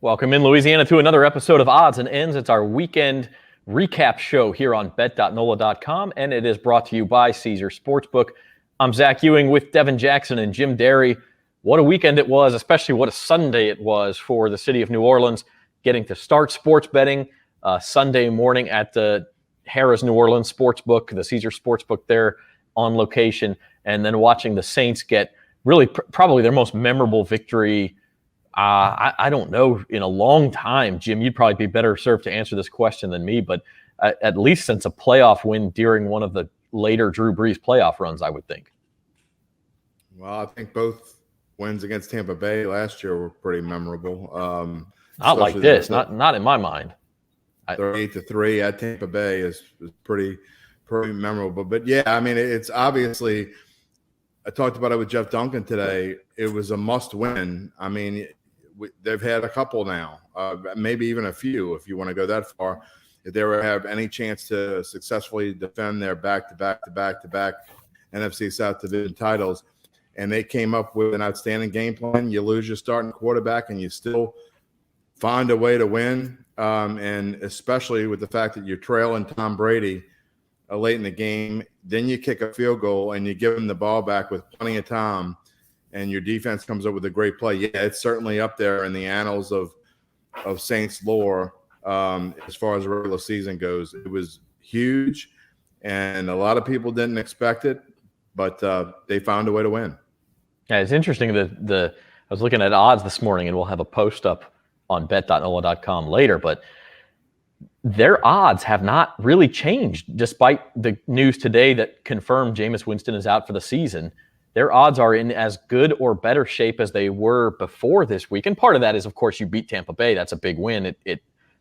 Welcome in, Louisiana, to another episode of Odds and Ends. It's our weekend recap show here on Bet.NOLA.com, and it is brought to you by Caesar Sportsbook. I'm Zach Ewing with Devin Jackson and Jim Derry. What a weekend it was, especially what a Sunday it was for the city of New Orleans, getting to start sports betting Sunday morning at the Harrah's New Orleans Sportsbook, the Caesar Sportsbook there on location, and then watching the Saints get really probably their most memorable victory I don't know, in a long time. Jim, you'd probably be better served to answer this question than me, but at least since a playoff win during one of the later Drew Brees playoff runs, I would think. Well, I think both wins against Tampa Bay last year were pretty memorable. Not like this, not in my mind. 38-3 at Tampa Bay is pretty memorable. But yeah, I mean, it's obviously, I talked about it with Jeff Duncan today. It was a must win. I mean, they've had a couple now, maybe even a few, if you want to go that far. If they ever have any chance to successfully defend their back-to-back NFC South Division titles, and they came up with an outstanding game plan. You lose your starting quarterback, and you still find a way to win, and especially with the fact that you're trailing Tom Brady late in the game, then you kick a field goal and you give him the ball back with plenty of time, and your defense comes up with a great play. Yeah, it's certainly up there in the annals of Saints lore as far as the regular season goes. It was huge, and a lot of people didn't expect it, but they found a way to win. Yeah, it's interesting that I was looking at odds this morning, and we'll have a post up on bet.nola.com later, but their odds have not really changed despite the news today that confirmed Jameis Winston is out for the season. Their odds are in as good or better shape as they were before this week. And part of that is, of course, you beat Tampa Bay. That's a big win.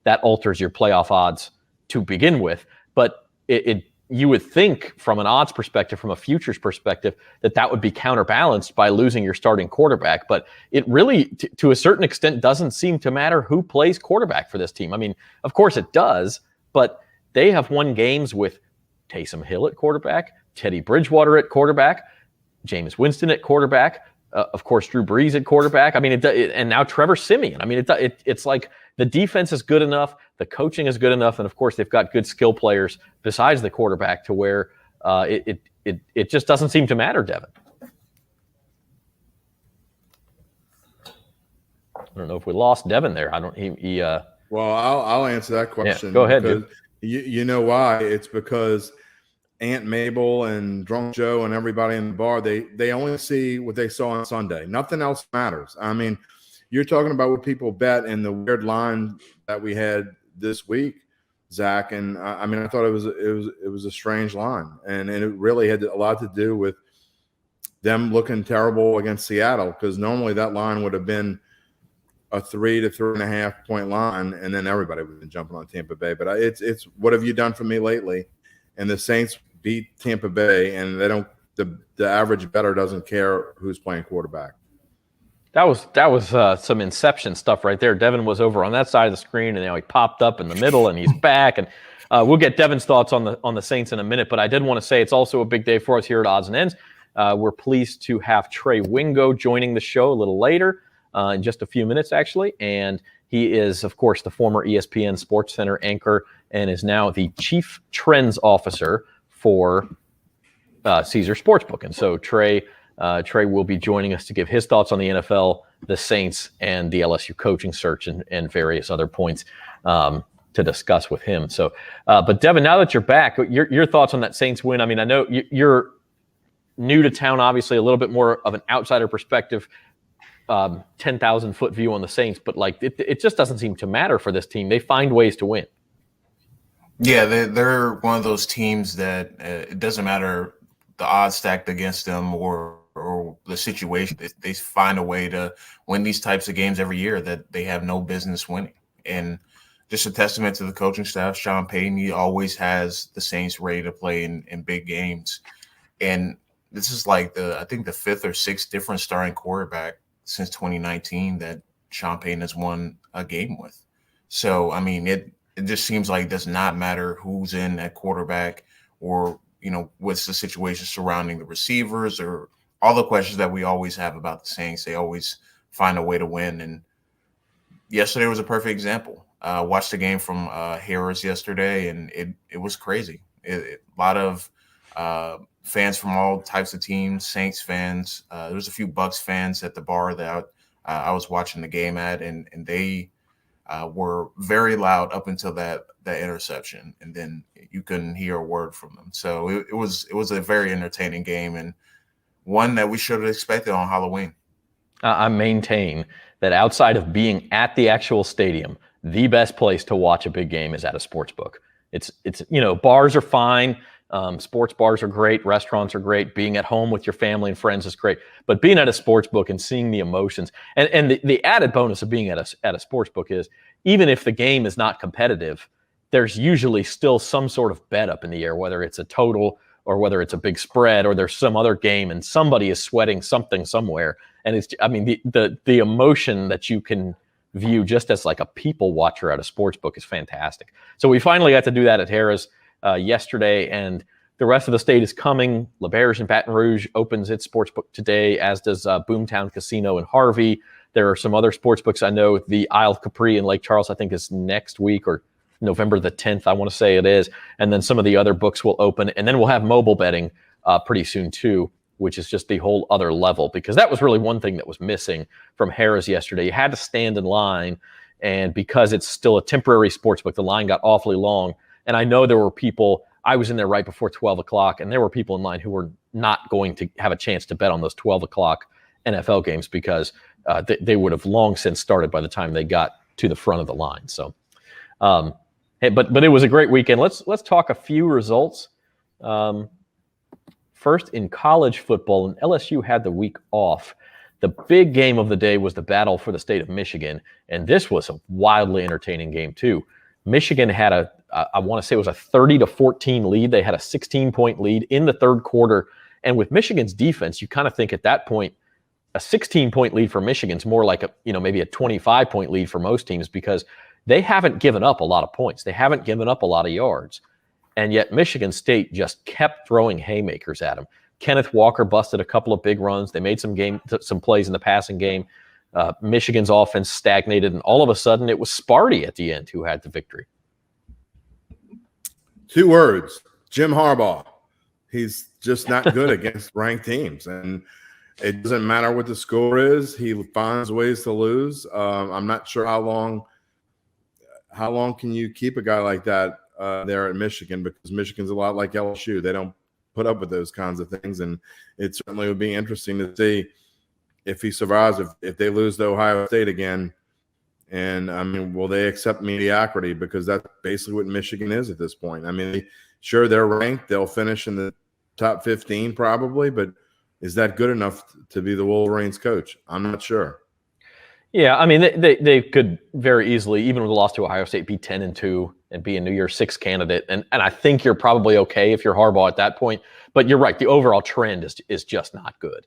That alters your playoff odds to begin with. But you would think from an odds perspective, from a futures perspective, that would be counterbalanced by losing your starting quarterback. But it really, to a certain extent, doesn't seem to matter who plays quarterback for this team. I mean, of course it does, but they have won games with Taysom Hill at quarterback, Teddy Bridgewater at quarterback, Jameis Winston at quarterback, of course Drew Brees at quarterback. I mean, and now Trevor Siemian. I mean, it's like the defense is good enough, the coaching is good enough, and of course they've got good skill players besides the quarterback to where it just doesn't seem to matter, Devin. I don't know if we lost Devin there. Well, I'll answer that question. Yeah, go ahead, dude. You know why? It's because Aunt Mabel and Drunk Joe and everybody in the bar, they only see what they saw on Sunday. Nothing else matters. I mean, you're talking about what people bet and the weird line that we had this week, Zach. And I mean, I thought it was a strange line, and it really had a lot to do with them looking terrible against Seattle, because normally that line would have been a 3 to 3.5 point line, and then everybody would have been jumping on Tampa Bay. But it's what have you done for me lately? And the Saints beat Tampa Bay, and they don't. The average bettor doesn't care who's playing quarterback. That was some inception stuff right there. Devin was over on that side of the screen, and now he popped up in the middle, and he's back. And we'll get Devin's thoughts on the Saints in a minute. But I did want to say it's also a big day for us here at Odds and Ends. We're pleased to have Trey Wingo joining the show a little later, in just a few minutes, actually. And he is, of course, the former ESPN SportsCenter anchor and is now the Chief Trends Officer for Caesar Sportsbook. And so Trey will be joining us to give his thoughts on the NFL, the Saints, and the LSU coaching search and various other points to discuss with him. So, but Devin, now that you're back, your thoughts on that Saints win. I mean, I know you're new to town, obviously a little bit more of an outsider perspective, 10,000 foot view on the Saints, but like it just doesn't seem to matter for this team. They find ways to win. Yeah, they're one of those teams that it doesn't matter the odds stacked against them or the situation. They find a way to win these types of games every year that they have no business winning. And just a testament to the coaching staff, Sean Payton, he always has the Saints ready to play in big games. And this is like I think the fifth or sixth different starting quarterback since 2019 that Sean Payton has won a game with. So, I mean, it just seems like it does not matter who's in at quarterback or, what's the situation surrounding the receivers or all the questions that we always have about the Saints. They always find a way to win. And yesterday was a perfect example. Watched the game from Harrah's yesterday, and it was crazy. A lot of fans from all types of teams, Saints fans. There was a few Bucks fans at the bar that I was watching the game at, and they were very loud up until that interception, and then you couldn't hear a word from them. So it was a very entertaining game, and one that we should have expected on Halloween. I maintain that outside of being at the actual stadium, the best place to watch a big game is at a sports book. It's bars are fine. Sports bars are great. Restaurants are great. Being at home with your family and friends is great. But being at a sports book and seeing the emotions, and the added bonus of being at a sports book is even if the game is not competitive, there's usually still some sort of bet up in the air, whether it's a total or whether it's a big spread or there's some other game and somebody is sweating something somewhere. And the emotion that you can view just as like a people watcher at a sports book is fantastic. So we finally got to do that at Harrah's yesterday, and the rest of the state is coming. L'Auberge in Baton Rouge opens its sports book today, as does Boomtown Casino in Harvey. There are some other sports books I know. The Isle of Capri in Lake Charles, I think, is next week or November the 10th, I want to say it is. And then some of the other books will open. And then we'll have mobile betting pretty soon too, which is just the whole other level, because that was really one thing that was missing from Harrah's yesterday. You had to stand in line, and because it's still a temporary sports book, the line got awfully long. And I know there were people, I was in there right before 12 o'clock, and there were people in line who were not going to have a chance to bet on those 12 o'clock NFL games because they would have long since started by the time they got to the front of the line. So, but it was a great weekend. Let's talk a few results. First, in college football, and LSU had the week off. The big game of the day was the battle for the state of Michigan, and this was a wildly entertaining game too. Michigan had I want to say it was a 30-14 lead. They had a 16-point lead in the third quarter, and with Michigan's defense, you kind of think at that point, a 16-point lead for Michigan's more like maybe a 25-point lead for most teams, because they haven't given up a lot of points. They haven't given up a lot of yards. And yet Michigan State just kept throwing haymakers at them. Kenneth Walker busted a couple of big runs. They made some plays in the passing game. Michigan's offense stagnated, and all of a sudden it was Sparty at the end who had the victory. 2 words: Jim Harbaugh. He's just not good against ranked teams, and it doesn't matter what the score is. He finds ways to lose. I'm not sure how long can you keep a guy like that there at Michigan, because Michigan's a lot like LSU. They don't put up with those kinds of things, and it certainly would be interesting to see if he survives, if they lose to Ohio State again. And, I mean, will they accept mediocrity? Because that's basically what Michigan is at this point. I mean, sure, they're ranked. They'll finish in the top 15 probably, but is that good enough to be the Wolverines coach? I'm not sure. Yeah, I mean, they could very easily, even with a loss to Ohio State, be 10-2 and be a New Year's Six candidate. And I think you're probably okay if you're Harbaugh at that point. But you're right, the overall trend is just not good.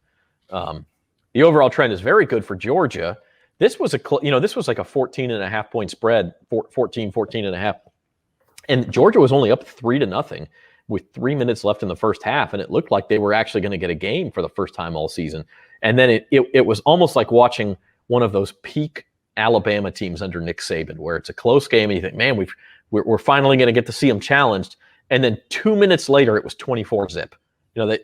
The overall trend is very good for Georgia. This was this was like a 14.5 point spread, 14.5. And Georgia was only up 3-0 with 3 minutes left in the first half, and it looked like they were actually going to get a game for the first time all season. And then it was almost like watching one of those peak Alabama teams under Nick Saban, where it's a close game and you think, man, we're finally going to get to see them challenged. And then 2 minutes later, it was 24-zip.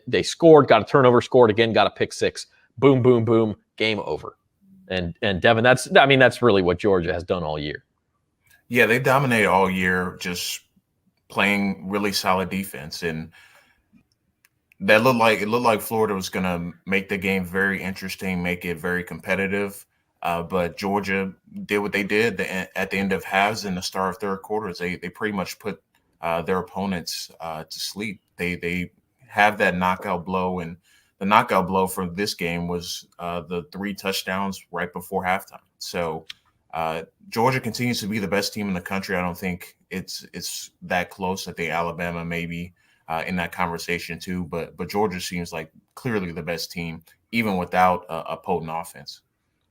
They scored, got a turnover, scored again, got a pick six. Boom, boom, boom, game over. And Devin, that's really what Georgia has done all year. Yeah, they dominated all year, just playing really solid defense, and it looked like Florida was going to make the game very interesting, make it very competitive. But Georgia did what they did at the end of halves and the start of third quarters. They pretty much put their opponents to sleep. They have that knockout blow, and the knockout blow for this game was the 3 touchdowns right before halftime. So Georgia continues to be the best team in the country. I don't think it's that close. I think Alabama maybe in that conversation too, but Georgia seems like clearly the best team, even without a potent offense.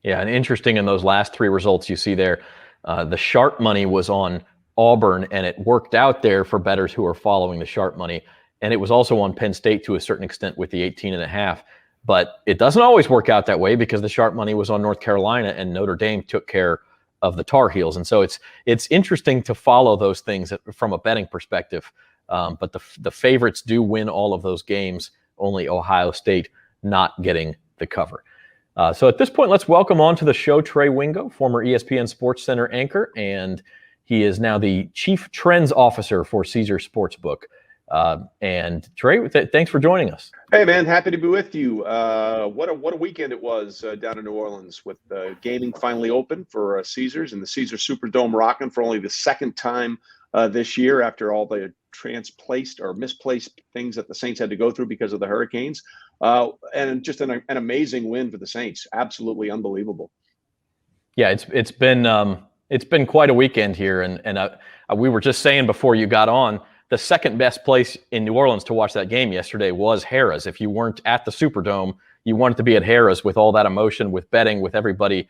Yeah, and interesting in those last 3 results you see there, the sharp money was on Auburn, and it worked out there for bettors who are following the sharp money. And it was also on Penn State to a certain extent with the 18.5. But it doesn't always work out that way, because the sharp money was on North Carolina, and Notre Dame took care of the Tar Heels. And so it's interesting to follow those things from a betting perspective. But the favorites do win all of those games, only Ohio State not getting the cover. So at this point, let's welcome on to the show Trey Wingo, former ESPN SportsCenter anchor, and he is now the Chief Trends Officer for Caesars Sportsbook. And Trey, thanks for joining us. Hey, man, happy to be with you. What a weekend it was down in New Orleans with gaming finally open for Caesars and the Caesars Superdome rocking for only the second time this year after all the misplaced things that the Saints had to go through because of the hurricanes. And just an amazing win for the Saints. Absolutely unbelievable. Yeah, it's been quite a weekend here, and we were just saying before you got on, the second best place in New Orleans to watch that game yesterday was Harrah's. If you weren't at the Superdome, you wanted to be at Harrah's with all that emotion, with betting, with everybody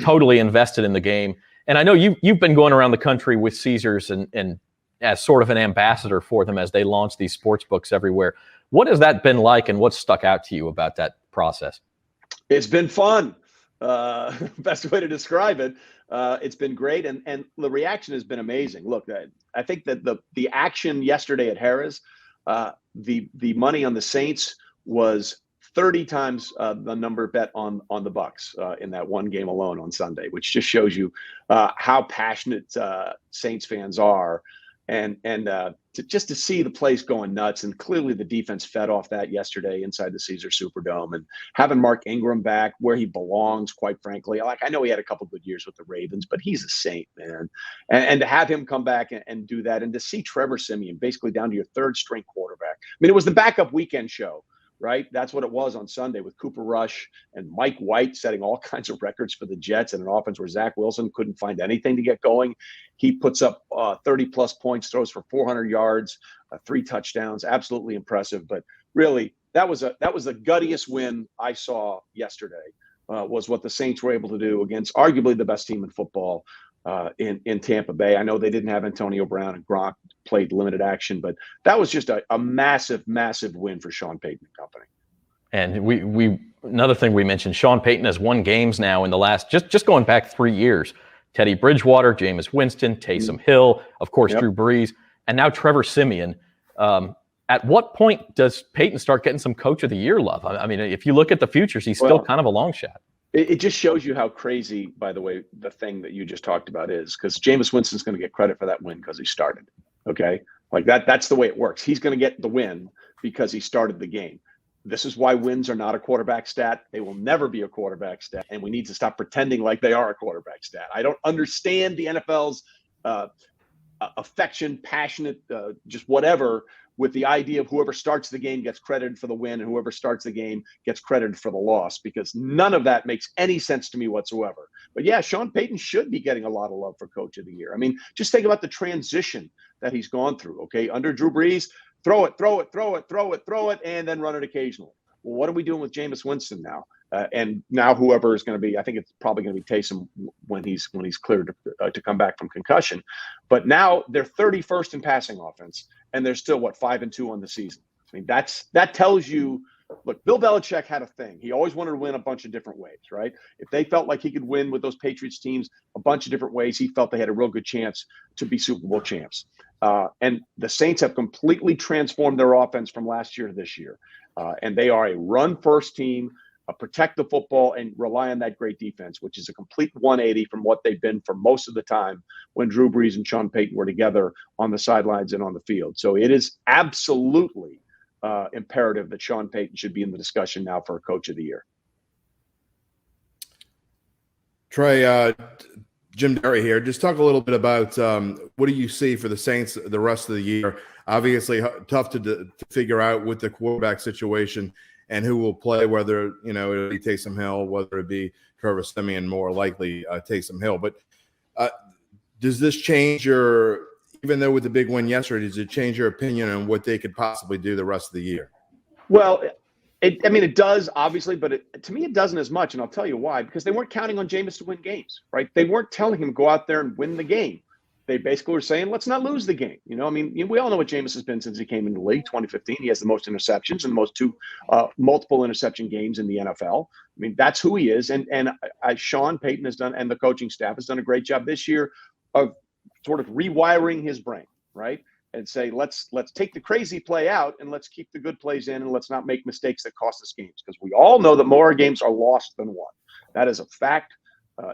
totally invested in the game. And I know you've been going around the country with Caesars and as sort of an ambassador for them as they launch these sports books everywhere. What has that been like, and what's stuck out to you about that process? It's been fun. Best way to describe it. It's been great, and the reaction has been amazing. Look, I think that the action yesterday at Harrah's, the money on the Saints was 30 times the number bet on the Bucks in that one game alone on Sunday, which just shows you how passionate Saints fans are. And just to see the place going nuts, and clearly the defense fed off that yesterday inside the Caesars Superdome, and having Mark Ingram back where he belongs, quite frankly. Like, I know he had a couple good years with the Ravens, but he's a Saint, man. And to have him come back and do that, and to see Trevor Siemian basically down to your third string quarterback. I mean, it was the backup weekend show, right? That's what it was on Sunday with Cooper Rush and Mike White setting all kinds of records for the Jets in an offense where Zach Wilson couldn't find anything to get going. He puts up 30-plus points, throws for 400 yards, 3 touchdowns. Absolutely impressive. But really, that was the guttiest win I saw yesterday, was what the Saints were able to do against arguably the best team in football in Tampa Bay. I know they didn't have Antonio Brown, and Gronk played limited action, but that was just a massive, massive win for Sean Payton and company. And we another thing we mentioned, Sean Payton has won games now in the last, just going back 3 years. Teddy Bridgewater, Jameis Winston, Taysom Hill, of course, Drew Brees, and now Trevor Siemian. At what point does Payton start getting some Coach of the Year love? I mean, if you look at the futures, he's still kind of a long shot. It just shows you how crazy, by the way, the thing that you just talked about is, because Jameis Winston's going to get credit for that win because he started. Okay. Like that's the way it works. He's going to get the win because he started the game. This is why wins are not a quarterback stat. They will never be a quarterback stat. And we need to stop pretending like they are a quarterback stat. I don't understand the NFL's affection, passionate, just whatever, with the idea of whoever starts the game gets credited for the win and whoever starts the game gets credited for the loss, because none of that makes any sense to me whatsoever. But yeah, Sean Payton should be getting a lot of love for Coach of the Year. I mean, just think about the transition that he's gone through. Okay, under Drew Brees, throw it, and then run it occasionally. Well, what are we doing with Jameis Winston now? And now whoever is going to be, I think it's probably going to be Taysom when he's cleared to come back from concussion. But now they're 31st in passing offense, and they're still 5-2 on the season. I mean, that tells you. Look, Bill Belichick had a thing. He always wanted to win a bunch of different ways, right? If they felt like he could win with those Patriots teams a bunch of different ways, he felt they had a real good chance to be Super Bowl champs. And the Saints have completely transformed their offense from last year to this year. And they are a run-first team, protect the football, and rely on that great defense, which is a complete 180 from what they've been for most of the time when Drew Brees and Sean Payton were together on the sidelines and on the field. So it is absolutely imperative that Sean Payton should be in the discussion now for a Coach of the Year. Trey, Jim Derry here. Just talk a little bit about what do you see for the Saints the rest of the year? Obviously, tough to figure out with the quarterback situation and who will play, whether it'll be Taysom Hill, whether it be Trevor Siemian, more likely Taysom Hill. But does this change your, even though with the big win yesterday, does it change your opinion on what they could possibly do the rest of the year? Well, it does, obviously, but to me, it doesn't as much. And I'll tell you why, because they weren't counting on Jameis to win games, right? They weren't telling him go out there and win the game. they basically were saying, let's not lose the game. I mean, we all know what Jameis has been since he came into the league, 2015. He has the most interceptions and the most multiple interception games in the NFL. I mean, that's who he is. And Sean Payton has done, and the coaching staff has done a great job this year of sort of rewiring his brain, right? And say, let's take the crazy play out and let's keep the good plays in, and let's not make mistakes that cost us games, because we all know that more games are lost than won. That is a fact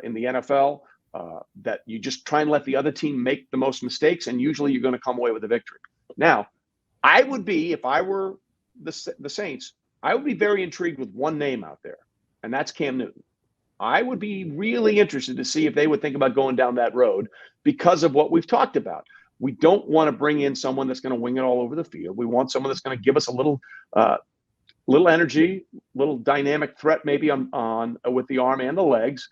in the NFL. That you just try and let the other team make the most mistakes, and usually you're going to come away with a victory. Now, I would be, if I were the Saints, I would be very intrigued with one name out there, and that's Cam Newton. I would be really interested to see if they would think about going down that road because of what we've talked about. We don't want to bring in someone that's going to wing it all over the field. We want someone that's going to give us a little energy, little dynamic threat, maybe on with the arm and the legs.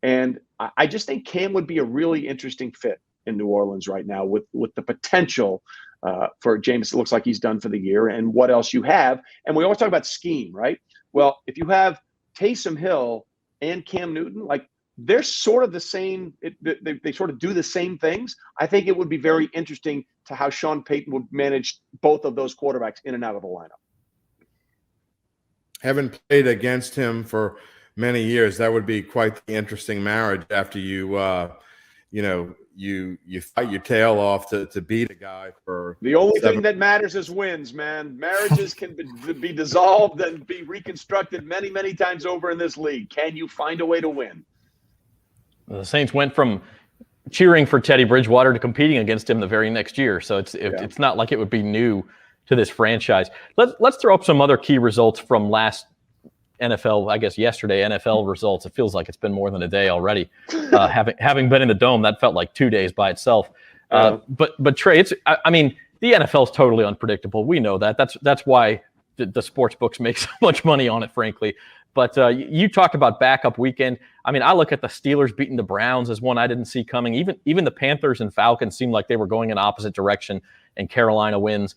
And I just think Cam would be a really interesting fit in New Orleans right now with the potential for Jameis. It looks like he's done for the year, and what else you have. And we always talk about scheme, right? Well, if you have Taysom Hill and Cam Newton, like they're sort of the same. They sort of do the same things. I think it would be very interesting to how Sean Payton would manage both of those quarterbacks in and out of the lineup. Having played against him for many years, that would be quite the interesting marriage after you fight your tail off to beat a guy for the only thing that matters is wins, man. Marriages can be dissolved and be reconstructed many, many times over in this league. Can you find a way to win? The Saints went from cheering for Teddy Bridgewater to competing against him the very next year, so it's not like it would be new to this franchise. Let's throw up some other key results from last NFL, I guess yesterday, NFL results. It feels like it's been more than a day already. Having been in the Dome, that felt like 2 days by itself. But Trey, I mean, the NFL is totally unpredictable. We know that. That's why the sports books make so much money on it, frankly. But you talked about backup weekend. I mean, I look at the Steelers beating the Browns as one I didn't see coming. Even the Panthers and Falcons seemed like they were going in opposite direction, and Carolina wins.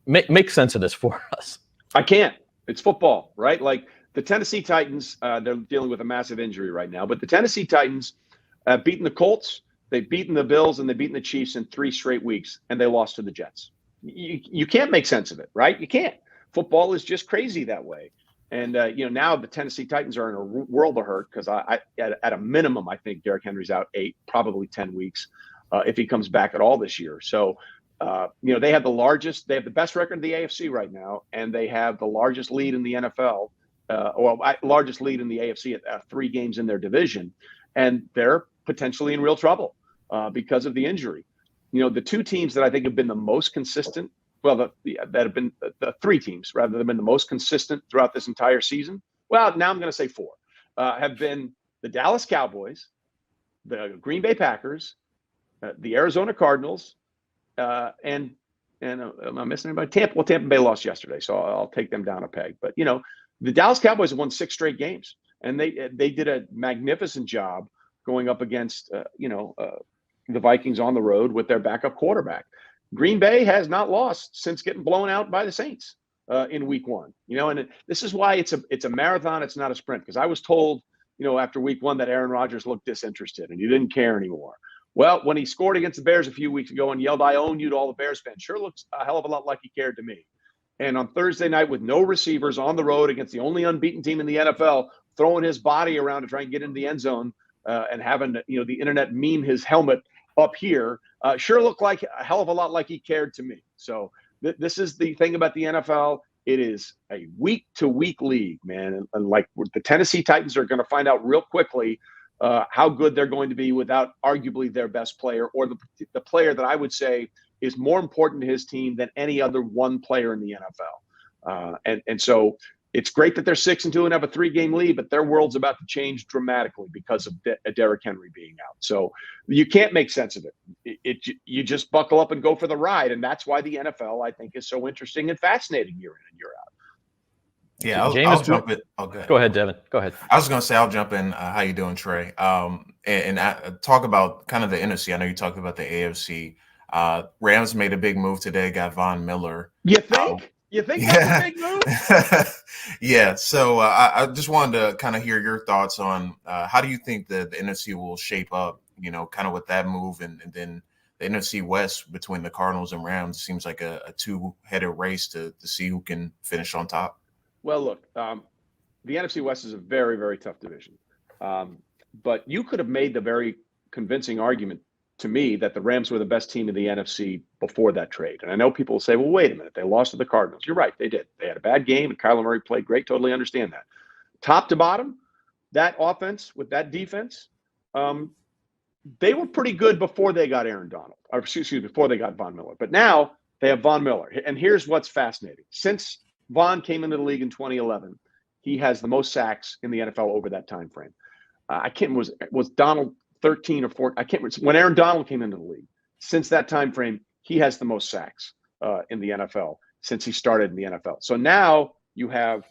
Make sense of this for us. I can't. It's football, right? Like the Tennessee Titans, they're dealing with a massive injury right now. But the Tennessee Titans have beaten the Colts, they've beaten the Bills, and they've beaten the Chiefs in 3 straight weeks, and they lost to the Jets. You can't make sense of it, right? You can't. Football is just crazy that way. And, now the Tennessee Titans are in a world of hurt because at a minimum, I think Derrick Henry's out 8, probably 10 weeks if he comes back at all this year. So, they have the best record in the AFC right now, and they have the largest lead in the NFL, largest lead in the AFC at 3 games in their division, and they're potentially in real trouble because of the injury. The 2 teams that I think have been the most consistent, that have been the 3 teams rather than been the most consistent throughout this entire season. Well, now I'm going to say 4 have been the Dallas Cowboys, the Green Bay Packers, the Arizona Cardinals. And am I missing anybody? Tampa Bay lost yesterday, so I'll take them down a peg. But the Dallas Cowboys have won 6 straight games, and they did a magnificent job going up against the Vikings on the road with their backup quarterback. Green Bay has not lost since getting blown out by the Saints in Week 1. And this is why it's a marathon. It's not a sprint, because I was told after Week 1 that Aaron Rodgers looked disinterested and he didn't care anymore. Well, when he scored against the Bears a few weeks ago and yelled, "I own you" to all the Bears fans, sure looks a hell of a lot like he cared to me. And on Thursday night, with no receivers on the road against the only unbeaten team in the NFL, throwing his body around to try and get into the end zone and having the internet meme his helmet up here, sure looked like a hell of a lot like he cared to me. So this is the thing about the NFL. It is a week-to-week league, man. And like the Tennessee Titans are going to find out real quickly how good they're going to be without arguably their best player, or the player that I would say is more important to his team than any other one player in the NFL. And so it's great that they're 6-2 and have a 3-game lead, but their world's about to change dramatically because of Derrick Henry being out. So you can't make sense of it. You just buckle up and go for the ride. And that's why the NFL, I think, is so interesting and fascinating year in and year out. Yeah, I'll jump in. Okay. Go ahead, Devin. Go ahead. I was going to say, I'll jump in. How you doing, Trey? And talk about kind of the NFC. I know you talked about the AFC. Rams made a big move today, got Von Miller. You think? You think that's a big move? Yeah. So I just wanted to kind of hear your thoughts on how do you think the NFC will shape up, kind of with that move, and then the NFC West between the Cardinals and Rams seems like a two-headed race to see who can finish on top. Well, look, the NFC West is a very, very tough division. But you could have made the very convincing argument to me that the Rams were the best team in the NFC before that trade. And I know people will say, well, wait a minute, they lost to the Cardinals. You're right, they did. They had a bad game, and Kyler Murray played great. Totally understand that. Top to bottom, that offense with that defense, they were pretty good before they got Aaron Donald, or excuse me, before they got Von Miller. But now they have Von Miller. And here's what's fascinating. Since Von came into the league in 2011, he has the most sacks in the NFL over that time frame. I can't was Donald 13 or 14? I can't remember. When Aaron Donald came into the league, since that time frame, he has the most sacks in the NFL since he started in the NFL. So now you have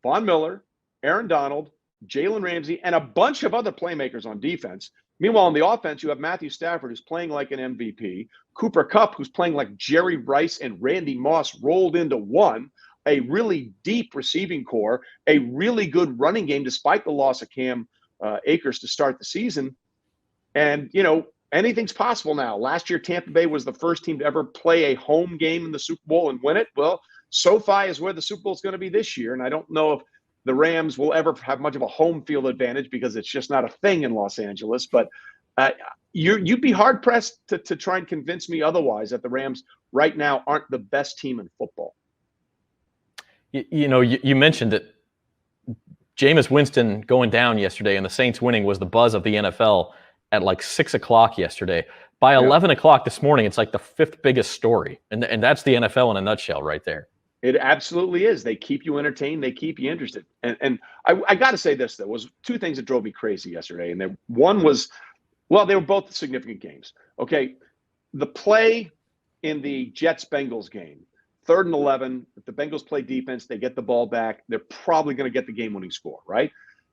Von Miller, Aaron Donald, Jalen Ramsey, and a bunch of other playmakers on defense. Meanwhile, on the offense, you have Matthew Stafford, who's playing like an MVP, Cooper Kupp, who's playing like Jerry Rice and Randy Moss rolled into one, a really deep receiving core, a really good running game despite the loss of Cam Akers to start the season. And, anything's possible now. Last year, Tampa Bay was the first team to ever play a home game in the Super Bowl and win it. Well, SoFi is where the Super Bowl is going to be this year. And I don't know if the Rams will ever have much of a home field advantage because it's just not a thing in Los Angeles. But you'd be hard-pressed to try and convince me otherwise that the Rams right now aren't the best team in football. You mentioned that Jameis Winston going down yesterday and the Saints winning was the buzz of the NFL at like 6 o'clock yesterday. By 11 o'clock this morning, it's like the fifth biggest story. And that's the NFL in a nutshell right there. It absolutely is. They keep you entertained. They keep you interested. And I got to say this, though, was two things that drove me crazy yesterday. And one was, well, they were both significant games. Okay, the play in the Jets-Bengals game, 3rd and 11, if the Bengals play defense, they get the ball back, they're probably going to get the game-winning score, right?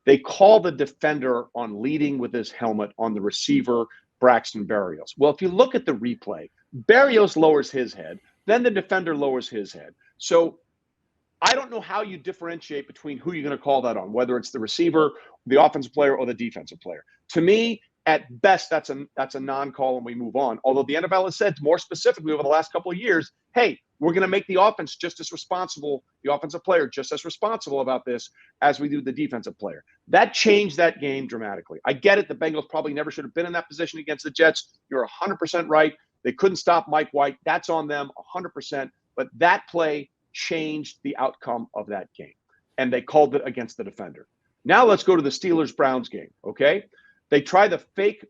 They call the defender on leading with his helmet on the receiver, Braxton Berrios. Well, if you look at the replay, Berrios lowers his head, then the defender lowers his head. So I don't know how you differentiate between who you're going to call that on, whether it's the receiver, the offensive player, or the defensive player. To me, at best, that's a non-call and we move on. Although the NFL has said more specifically over the last couple of years, hey, we're going to make the offense just as responsible, the offensive player just as responsible about this as we do the defensive player. That changed that game dramatically. I get it. The Bengals probably never should have been in that position against the Jets. You're 100% right. They couldn't stop Mike White. That's on them 100%. But that play changed the outcome of that game. And they called it against the defender. Now let's go to the Steelers-Browns game, okay? They try the fake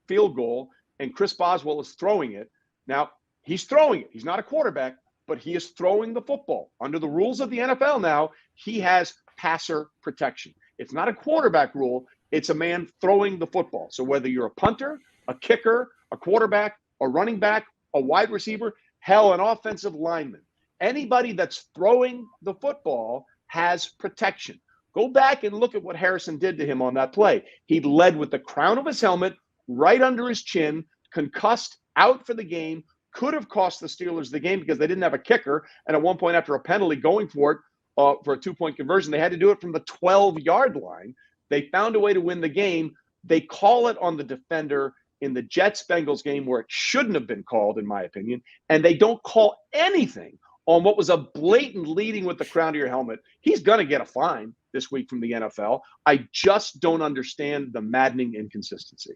field goal, and Chris Boswell is throwing it. Now, he's throwing it. He's not a quarterback, but he is throwing the football. Under the rules of the NFL now, he has passer protection. It's not a quarterback rule. It's a man throwing the football. So whether you're a punter, a kicker, a quarterback, a running back, a wide receiver, hell, an offensive lineman, anybody that's throwing the football has protection. Go back and look at what Harrison did to him on that play. He led with the crown of his helmet right under his chin, concussed, out for the game, could have cost the Steelers the game because they didn't have a kicker. And at one point after a penalty going for it, for a 2-point conversion, they had to do it from the 12-yard line. They found a way to win the game. They call it on the defender in the Jets-Bengals game where it shouldn't have been called, in my opinion. And they don't call anything on what was a blatant leading with the crown of your helmet. He's going to get a fine this week from the NFL. I just don't understand the maddening inconsistency.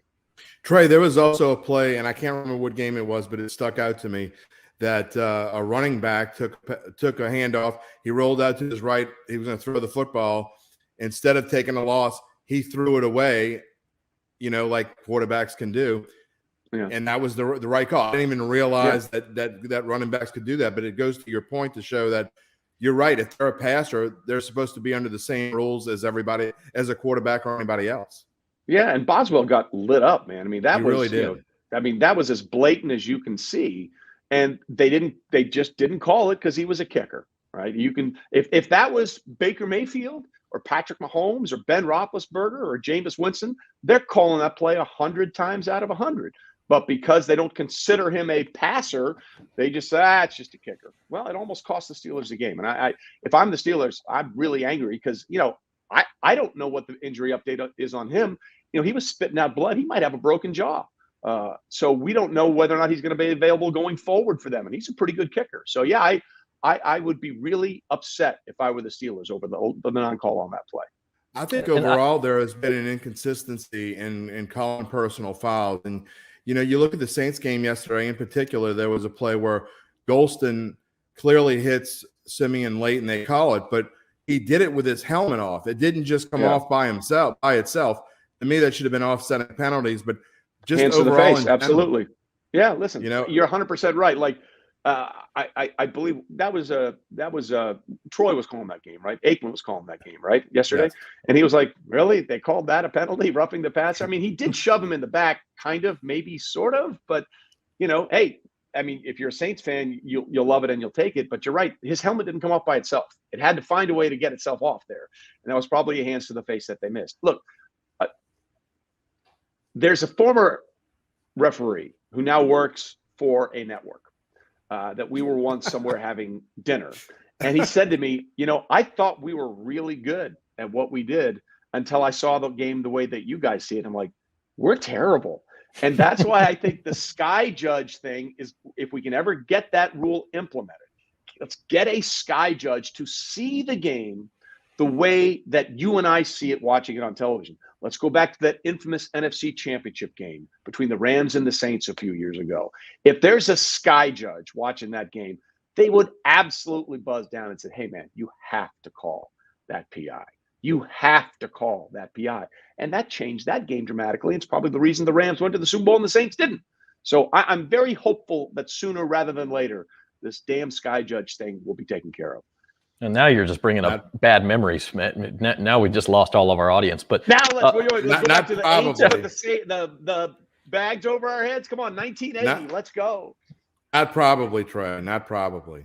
Trey, there was also a play, and I can't remember what game it was, but it stuck out to me that a running back took a handoff. He rolled out to his right. He was going to throw the football. Instead of taking a loss, he threw it away, like quarterbacks can do. Yeah. And that was the right call. I didn't even realize that running backs could do that. But it goes to your point to show that you're right. If they're a passer, they're supposed to be under the same rules as everybody, as a quarterback or anybody else. Yeah, and Boswell got lit up, man. I mean, that really did. That was as blatant as you can see. And they just didn't call it because he was a kicker, right? You can, if that was Baker Mayfield or Patrick Mahomes or Ben Roethlisberger or Jameis Winston, they're calling that play 100 times out of 100. But because they don't consider him a passer, they just say, it's just a kicker. Well, it almost cost the Steelers the game. And if I'm the Steelers, I'm really angry because, I don't know what the injury update is on him. He was spitting out blood. He might have a broken jaw. So we don't know whether or not he's going to be available going forward for them. And he's a pretty good kicker. So, yeah, I would be really upset if I were the Steelers over the non-call on that play. I think overall there has been an inconsistency in calling personal fouls. And, you look at the Saints game yesterday in particular, there was a play where Golston clearly hits Simeon late and they call it, but he did it with his helmet off. It didn't just come off by itself. To me, that should have been offsetting penalties, but just hands overall. To the face, absolutely. Yeah, listen, you're 100% right. Like, I believe that was Troy was calling that game, right? Aikman was calling that game, right? Yesterday. Yes. And he was like, really? They called that a penalty, roughing the passer? I mean, he did shove him in the back, kind of, maybe sort of, but hey, I mean, if you're a Saints fan, you'll love it and you'll take it, but you're right. His helmet didn't come off by itself. It had to find a way to get itself off there. And that was probably a hands to the face that they missed. Look, there's a former referee who now works for a network. That we were once somewhere having dinner. And he said to me, I thought we were really good at what we did until I saw the game the way that you guys see it. I'm like, we're terrible. And that's why I think the sky judge thing is, if we can ever get that rule implemented, let's get a sky judge to see the game the way that you and I see it watching it on television. Let's go back to that infamous NFC Championship game between the Rams and the Saints a few years ago. If there's a sky judge watching that game, they would absolutely buzz down and say, hey, man, you have to call that PI. You have to call that PI. And that changed that game dramatically. It's probably the reason the Rams went to the Super Bowl and the Saints didn't. So I'm very hopeful that sooner rather than later, this damn sky judge thing will be taken care of. And now you're just bringing up bad memories. Now we just lost all of our audience. But now let's go back to the 80s with the bags over our heads. Come on, 1980. Let's go. Not probably, Trey. Not probably.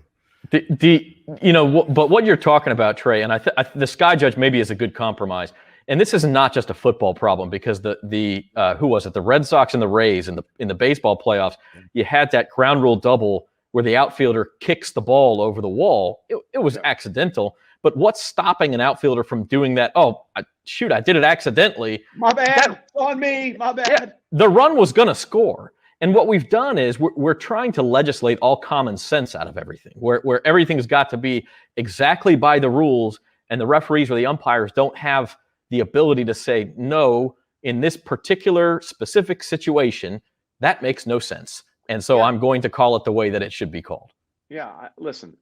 But what you're talking about, Trey, and the sky judge maybe is a good compromise. And this is not just a football problem because the who was it? The Red Sox and the Rays in the baseball playoffs. You had that ground rule double where the outfielder kicks the ball over the wall. It was accidental, but what's stopping an outfielder from doing that? Oh, I did it accidentally. My bad. On me. My bad. Yeah, the run was going to score. And what we've done is we're trying to legislate all common sense out of everything, where everything's got to be exactly by the rules, and the referees or the umpires don't have the ability to say, no, in this particular specific situation, that makes no sense. And so I'm going to call it the way that it should be called. Yeah, listen,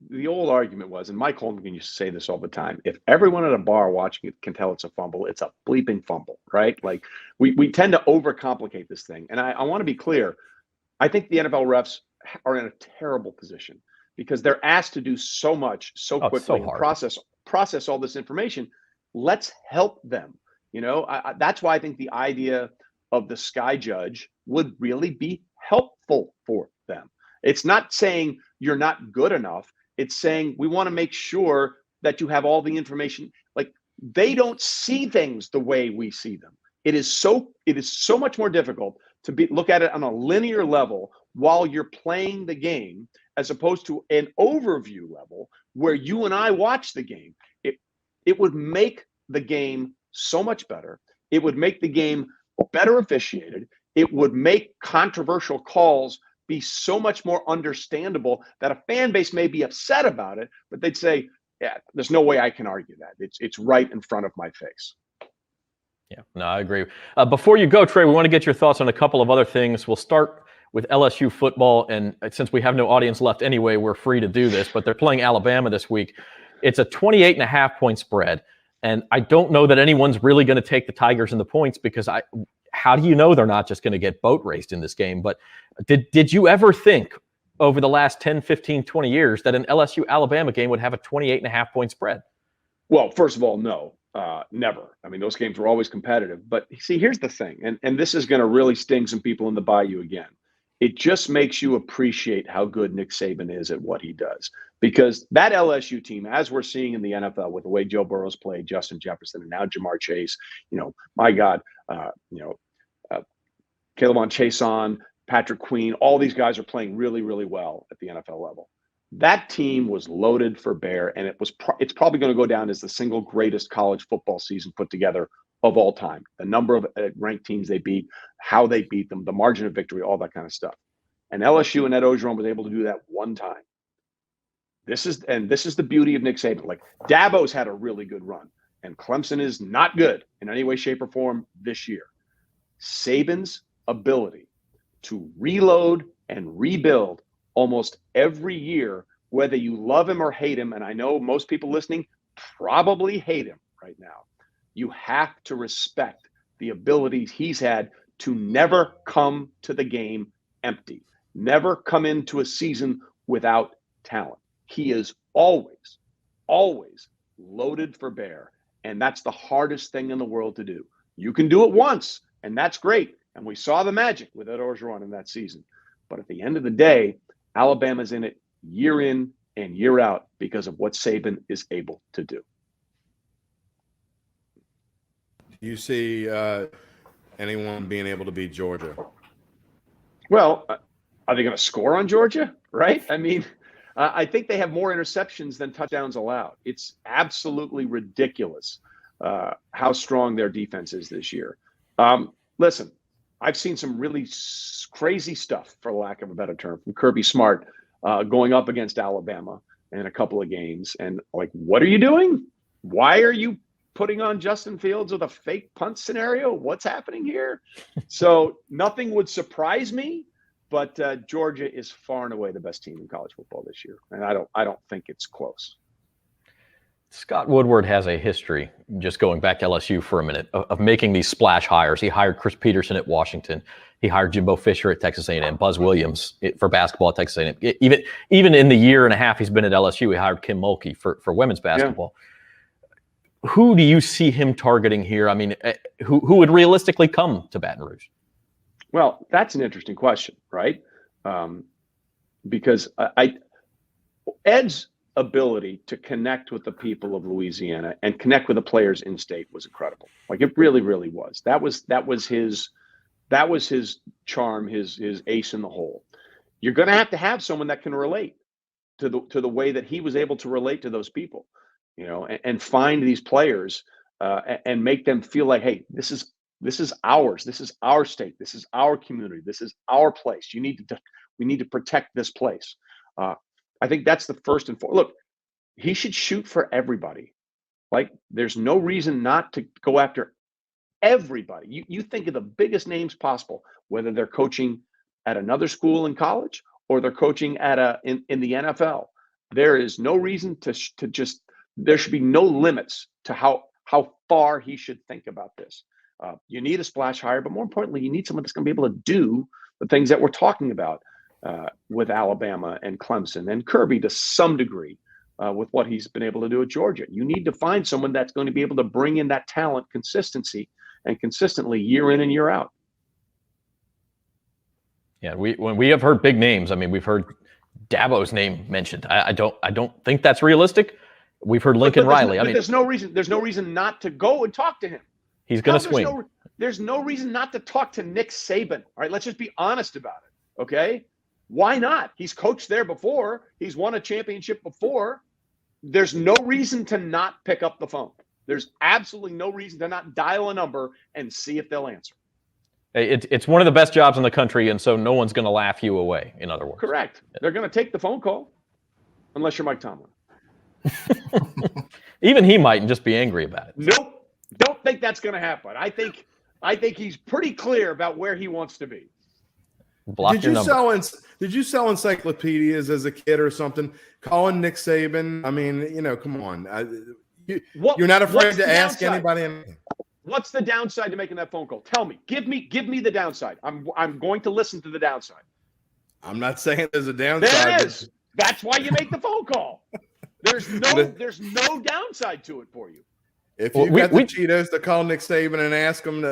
the old argument was, and Mike Holmgren used to say this all the time, if everyone at a bar watching it can tell it's a fumble, it's a bleeping fumble, right? Like we tend to overcomplicate this thing. And I want to be clear. I think the NFL refs are in a terrible position because they're asked to do so much so quickly and process all this information. Let's help them. That's why I think the idea of the sky judge would really be helpful for them. It's not saying you're not good enough. It's saying we want to make sure that you have all the information. Like, they don't see things the way we see them. It is so much more difficult to look at it on a linear level while you're playing the game, as opposed to an overview level where you and I watch the game. It would make the game so much better. It would make the game better officiated. It would make controversial calls be so much more understandable that a fan base may be upset about it, but they'd say, yeah, there's no way I can argue that. It's right in front of my face. Yeah, no, I agree. Before you go, Trey, we want to get your thoughts on a couple of other things. We'll start with LSU football, and since we have no audience left anyway, we're free to do this, but they're playing Alabama this week. It's a 28.5-point spread, and I don't know that anyone's really going to take the Tigers in the points because how do you know they're not just going to get boat raced in this game? But did you ever think over the last 10, 15, 20 years that an LSU-Alabama game would have a 28.5-point spread? Well, first of all, no, never. I mean, those games were always competitive. But see, here's the thing, and this is going to really sting some people in the Bayou again. It just makes you appreciate how good Nick Saban is at what he does. Because that LSU team, as we're seeing in the NFL with the way Joe Burrow's played, Justin Jefferson, and now Jamar Chase, my God, Caleb Chason, Patrick Queen, all these guys are playing really, really well at the NFL level. That team was loaded for bear, and it's probably going to go down as the single greatest college football season put together of all time. The number of ranked teams they beat, how they beat them, the margin of victory, all that kind of stuff. And LSU and Ed Orgeron was able to do that one time. This is the beauty of Nick Saban. Like, Dabo's had a really good run, and Clemson is not good in any way, shape, or form this year. Saban's ability to reload and rebuild almost every year, whether you love him or hate him, and I know most people listening probably hate him right now, you have to respect the abilities he's had to never come to the game empty, never come into a season without talent. He is always, always loaded for bear, and that's the hardest thing in the world to do. You can do it once, and that's great, and we saw the magic with Ed Orgeron in that season. But at the end of the day, Alabama's in it year in and year out because of what Saban is able to do. Do you see anyone being able to beat Georgia? Well, are they going to score on Georgia? Right? I mean, I think they have more interceptions than touchdowns allowed. It's absolutely ridiculous how strong their defense is this year. Listen, I've seen some really crazy stuff, for lack of a better term, from Kirby Smart going up against Alabama in a couple of games. And like, what are you doing? Why are you putting on Justin Fields with a fake punt scenario? What's happening here? So nothing would surprise me, but Georgia is far and away the best team in college football this year. And I don't think it's close. Scott Woodward has a history, just going back to LSU for a minute, of making these splash hires. He hired Chris Peterson at Washington. He hired Jimbo Fisher at Texas A&M, Buzz Williams for basketball at Texas A&M. Even in the year and a half he's been at LSU, he hired Kim Mulkey for women's basketball. Yeah. Who do you see him targeting here? I mean, who would realistically come to Baton Rouge? Well, that's an interesting question, right? Because Ed's ability to connect with the people of Louisiana and connect with the players in state was incredible. Like, it really, really was. That was his charm, his ace in the hole. You're going to have someone that can relate to the way that he was able to relate to those people, and find these players and make them feel like, hey, this is ours. This is our state. This is our community. This is our place. We need to protect this place. I think that's the first and foremost. Look, he should shoot for everybody. Like, there's no reason not to go after everybody. You think of the biggest names possible, whether they're coaching at another school in college or they're coaching at in the NFL. There is no reason to just. There should be no limits to how far he should think about this. You need a splash hire, but more importantly, you need someone that's going to be able to do the things that we're talking about with Alabama and Clemson and Kirby to some degree with what he's been able to do at Georgia. You need to find someone that's going to be able to bring in that talent consistently year in and year out. Yeah, when we have heard big names, I mean, we've heard Dabo's name mentioned. I don't think that's realistic. We've heard Lincoln Riley. There's no reason not to go and talk to him. He's going to swing. There's no reason not to talk to Nick Saban. All right, let's just be honest about it. Okay, why not? He's coached there before. He's won a championship before. There's no reason to not pick up the phone. There's absolutely no reason to not dial a number and see if they'll answer. It's one of the best jobs in the country, and so no one's going to laugh you away, in other words. Correct. They're going to take the phone call, unless you're Mike Tomlin. Even he might and just be angry about it. Nope. Don't think that's going to happen. I think he's pretty clear about where he wants to be. Did you sell encyclopedias as a kid or something? Calling Nick Saban? I mean, come on. You're not afraid to ask anybody anything. What's the downside to making that phone call? Tell me. Give me the downside. I'm going to listen to the downside. I'm not saying there's a downside. There is. That's why you make the phone call. There's no downside to it for you. If you got the Cheetos to call Nick Saban and ask him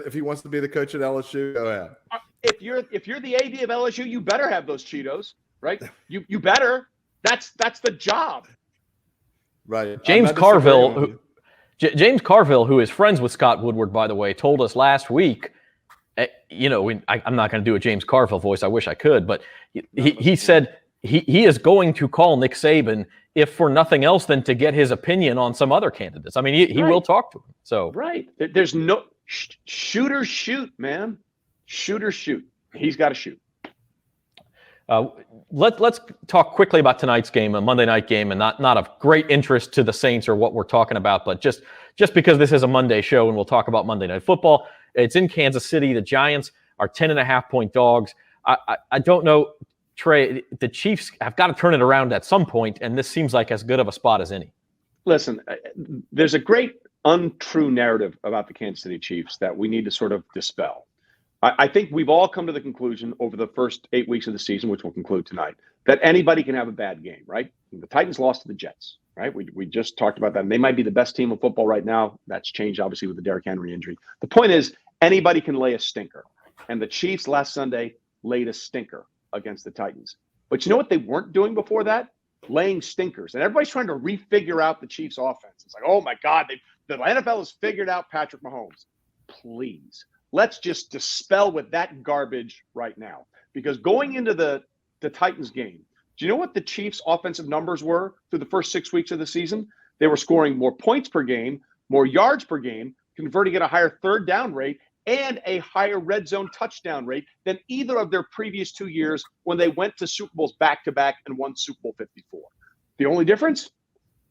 if he wants to be the coach at LSU, go ahead. If you're the AD of LSU, you better have those Cheetos, right? You better. That's the job. Right. James Carville, who is friends with Scott Woodward, by the way, told us last week I'm not going to do a James Carville voice. I wish I could, but he said he is going to call Nick Saban, if for nothing else than to get his opinion on some other candidates. I mean, he will talk to him. So there's no shooter shoot, man. Shooter shoot. He's got to shoot. Let's talk quickly about tonight's game, a Monday night game, and not of great interest to the Saints or what we're talking about, but just because this is a Monday show and we'll talk about Monday Night Football. It's in Kansas City. The Giants are 10.5-point dogs. I don't know, Trey, the Chiefs have got to turn it around at some point, and this seems like as good of a spot as any. Listen, there's a great untrue narrative about the Kansas City Chiefs that we need to sort of dispel. I think we've all come to the conclusion over the first 8 weeks of the season, which will conclude tonight, that anybody can have a bad game, right? The Titans lost to the Jets, right? We just talked about that. And they might be the best team of football right now. That's changed, obviously, with the Derrick Henry injury. The point is, anybody can lay a stinker. And the Chiefs last Sunday laid a stinker against the Titans. But you know what they weren't doing before that? Laying stinkers. And everybody's trying to refigure out the Chiefs' offense. It's like, oh, my God, the NFL has figured out Patrick Mahomes. Please. Let's just dispel with that garbage right now. Because going into the Titans game, do you know what the Chiefs' offensive numbers were through the first 6 weeks of the season? They were scoring more points per game, more yards per game, converting at a higher third down rate, and a higher red zone touchdown rate than either of their previous 2 years when they went to Super Bowls back-to-back and won Super Bowl 54. The only difference?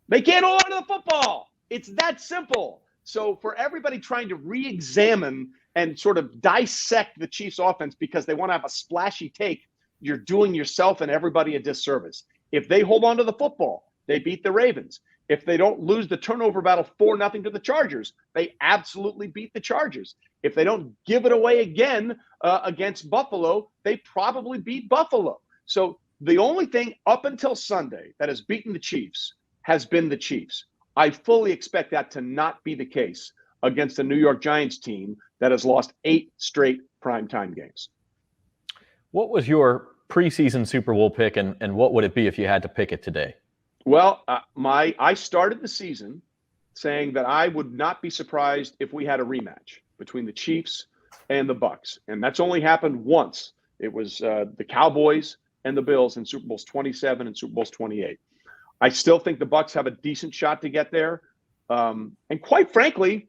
They can't hold on to the football. It's that simple. So for everybody trying to re-examine and sort of dissect the Chiefs offense because they want to have a splashy take, you're doing yourself and everybody a disservice. If they hold on to the football, they beat the Ravens. If they don't lose the turnover battle 4-0 to the Chargers, they absolutely beat the Chargers. If they don't give it away again against Buffalo, they probably beat Buffalo. So the only thing up until Sunday that has beaten the Chiefs has been the Chiefs. I fully expect that to not be the case against the New York Giants team that has lost 8 straight primetime games. What was your preseason Super Bowl pick, and what would it be if you had to pick it today? Well, I started the season saying that I would not be surprised if we had a rematch between the Chiefs and the Bucs, and that's only happened once. It was the Cowboys and the Bills in Super Bowls 27 and Super Bowls 28. I still think the Bucs have a decent shot to get there, and quite frankly,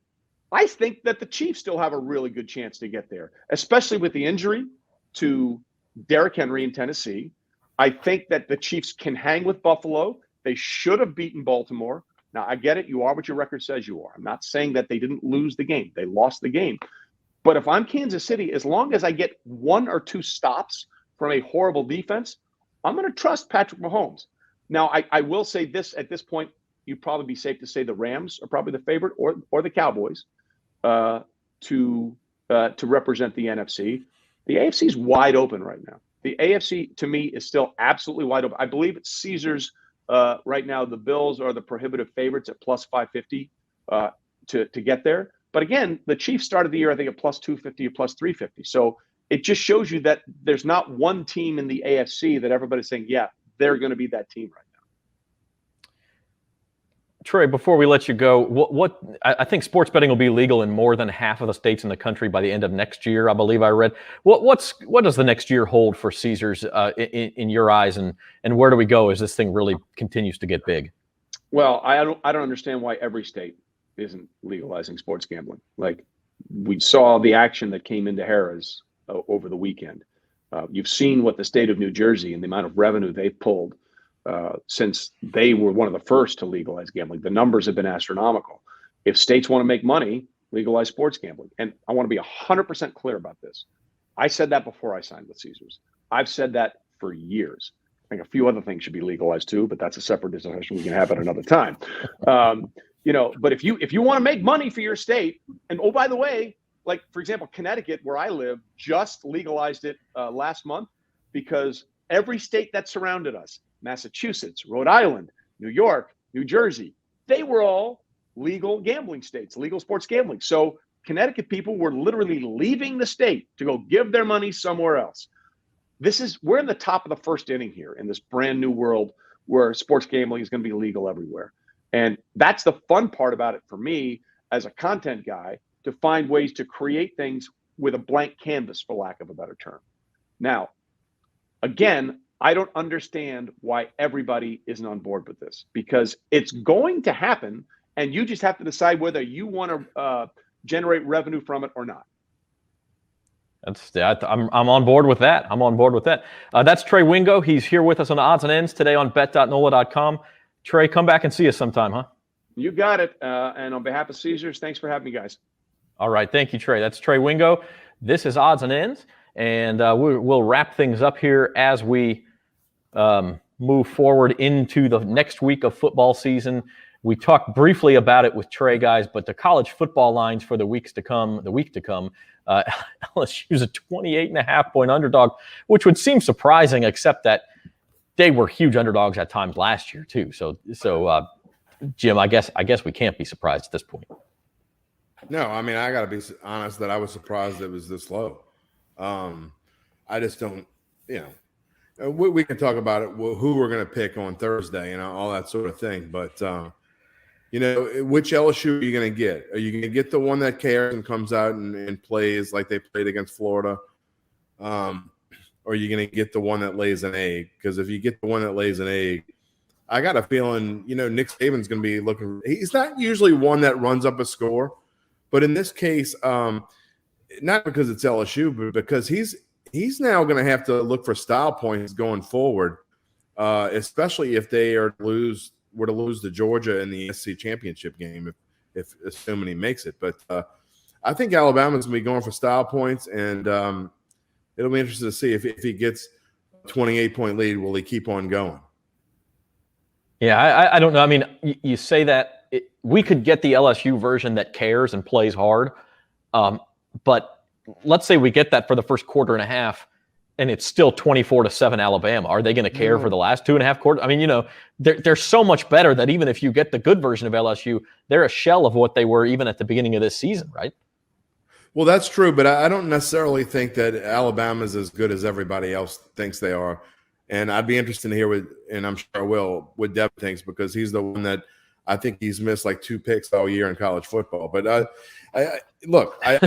I think that the Chiefs still have a really good chance to get there, especially with the injury to Derrick Henry in Tennessee. I think that the Chiefs can hang with Buffalo. They should have beaten Baltimore. Now, I get it. You are what your record says you are. I'm not saying that they didn't lose the game. They lost the game. But if I'm Kansas City, as long as I get 1 or 2 stops from a horrible defense, I'm going to trust Patrick Mahomes. Now, I will say this at this point, you'd probably be safe to say the Rams are probably the favorite or the Cowboys to represent the NFC. The AFC is wide open right now. The AFC, to me, is still absolutely wide open. I believe it's Caesars right now. The Bills are the prohibitive favorites at plus 550 to get there. But again, the Chiefs started the year, I think, at plus 250 or plus 350. So it just shows you that there's not one team in the AFC that everybody's saying, yeah, they're going to be that team right now. Trey, before we let you go, I think sports betting will be legal in more than half of the states in the country by the end of next year, I believe I read. What does the next year hold for Caesars in your eyes, and where do we go as this thing really continues to get big? Well, I don't understand why every state isn't legalizing sports gambling. Like, we saw the action that came into Harrah's over the weekend. You've seen what the state of New Jersey and the amount of revenue they've pulled since they were one of the first to legalize gambling. The numbers have been astronomical. If states want to make money, legalize sports gambling. And I want to be 100% clear about this. I said that before I signed with Caesars. I've said that for years. I think a few other things should be legalized too, but that's a separate discussion we can have at another time. But if you want to make money for your state, and oh, by the way, like, for example, Connecticut, where I live, just legalized it last month because every state that surrounded us, Massachusetts, Rhode Island, New York, New Jersey, they were all legal gambling states, legal sports gambling. So Connecticut people were literally leaving the state to go give their money somewhere else. We're in the top of the first inning here in this brand new world where sports gambling is going to be legal everywhere. And that's the fun part about it for me as a content guy, to find ways to create things with a blank canvas, for lack of a better term. Now, again, I don't understand why everybody isn't on board with this, because it's going to happen, and you just have to decide whether you want to generate revenue from it or not. I'm on board with that. I'm on board with that. That's Trey Wingo. He's here with us on the Odds and Ends today on Bet.NOLA.com. Trey, come back and see us sometime, huh? You got it. And on behalf of Caesars, thanks for having me, guys. All right. Thank you, Trey. That's Trey Wingo. This is Odds and Ends, and we'll wrap things up here as we move forward into the next week of football season. We talked briefly about it with Trey, guys, but the college football lines for the week to come, LSU's a 28.5-point underdog, which would seem surprising, except that they were huge underdogs at times last year too. So Jim, I guess we can't be surprised at this point. No, I mean, I got to be honest that I was surprised it was this low. I just don't, we can talk about it, who we're going to pick on Thursday and all that sort of thing. But, which LSU are you going to get? Are you going to get the one that cares and comes out and plays like they played against Florida? Or are you going to get the one that lays an egg? Because if you get the one that lays an egg, I got a feeling, Nick Saban's going to be looking – he's not usually one that runs up a score. But in this case, not because it's LSU, but because he's now going to have to look for style points going forward, especially if they were to lose to Georgia in the SEC championship game, if assuming he makes it. But I think Alabama's going to be going for style points, and it'll be interesting to see if he gets a 28-point lead, will he keep on going? Yeah, I don't know. I mean, you say that we could get the LSU version that cares and plays hard, but let's say we get that for the first quarter and a half, and it's still 24-7 Alabama. Are they going to care for the last 2.5 quarters? I mean, they're so much better that even if you get the good version of LSU, they're a shell of what they were even at the beginning of this season, right? Well, that's true, but I don't necessarily think that Alabama's as good as everybody else thinks they are. And I'd be interested to hear and I'm sure I will, what Devin thinks, because he's the one that I think he's missed like 2 picks all year in college football. But I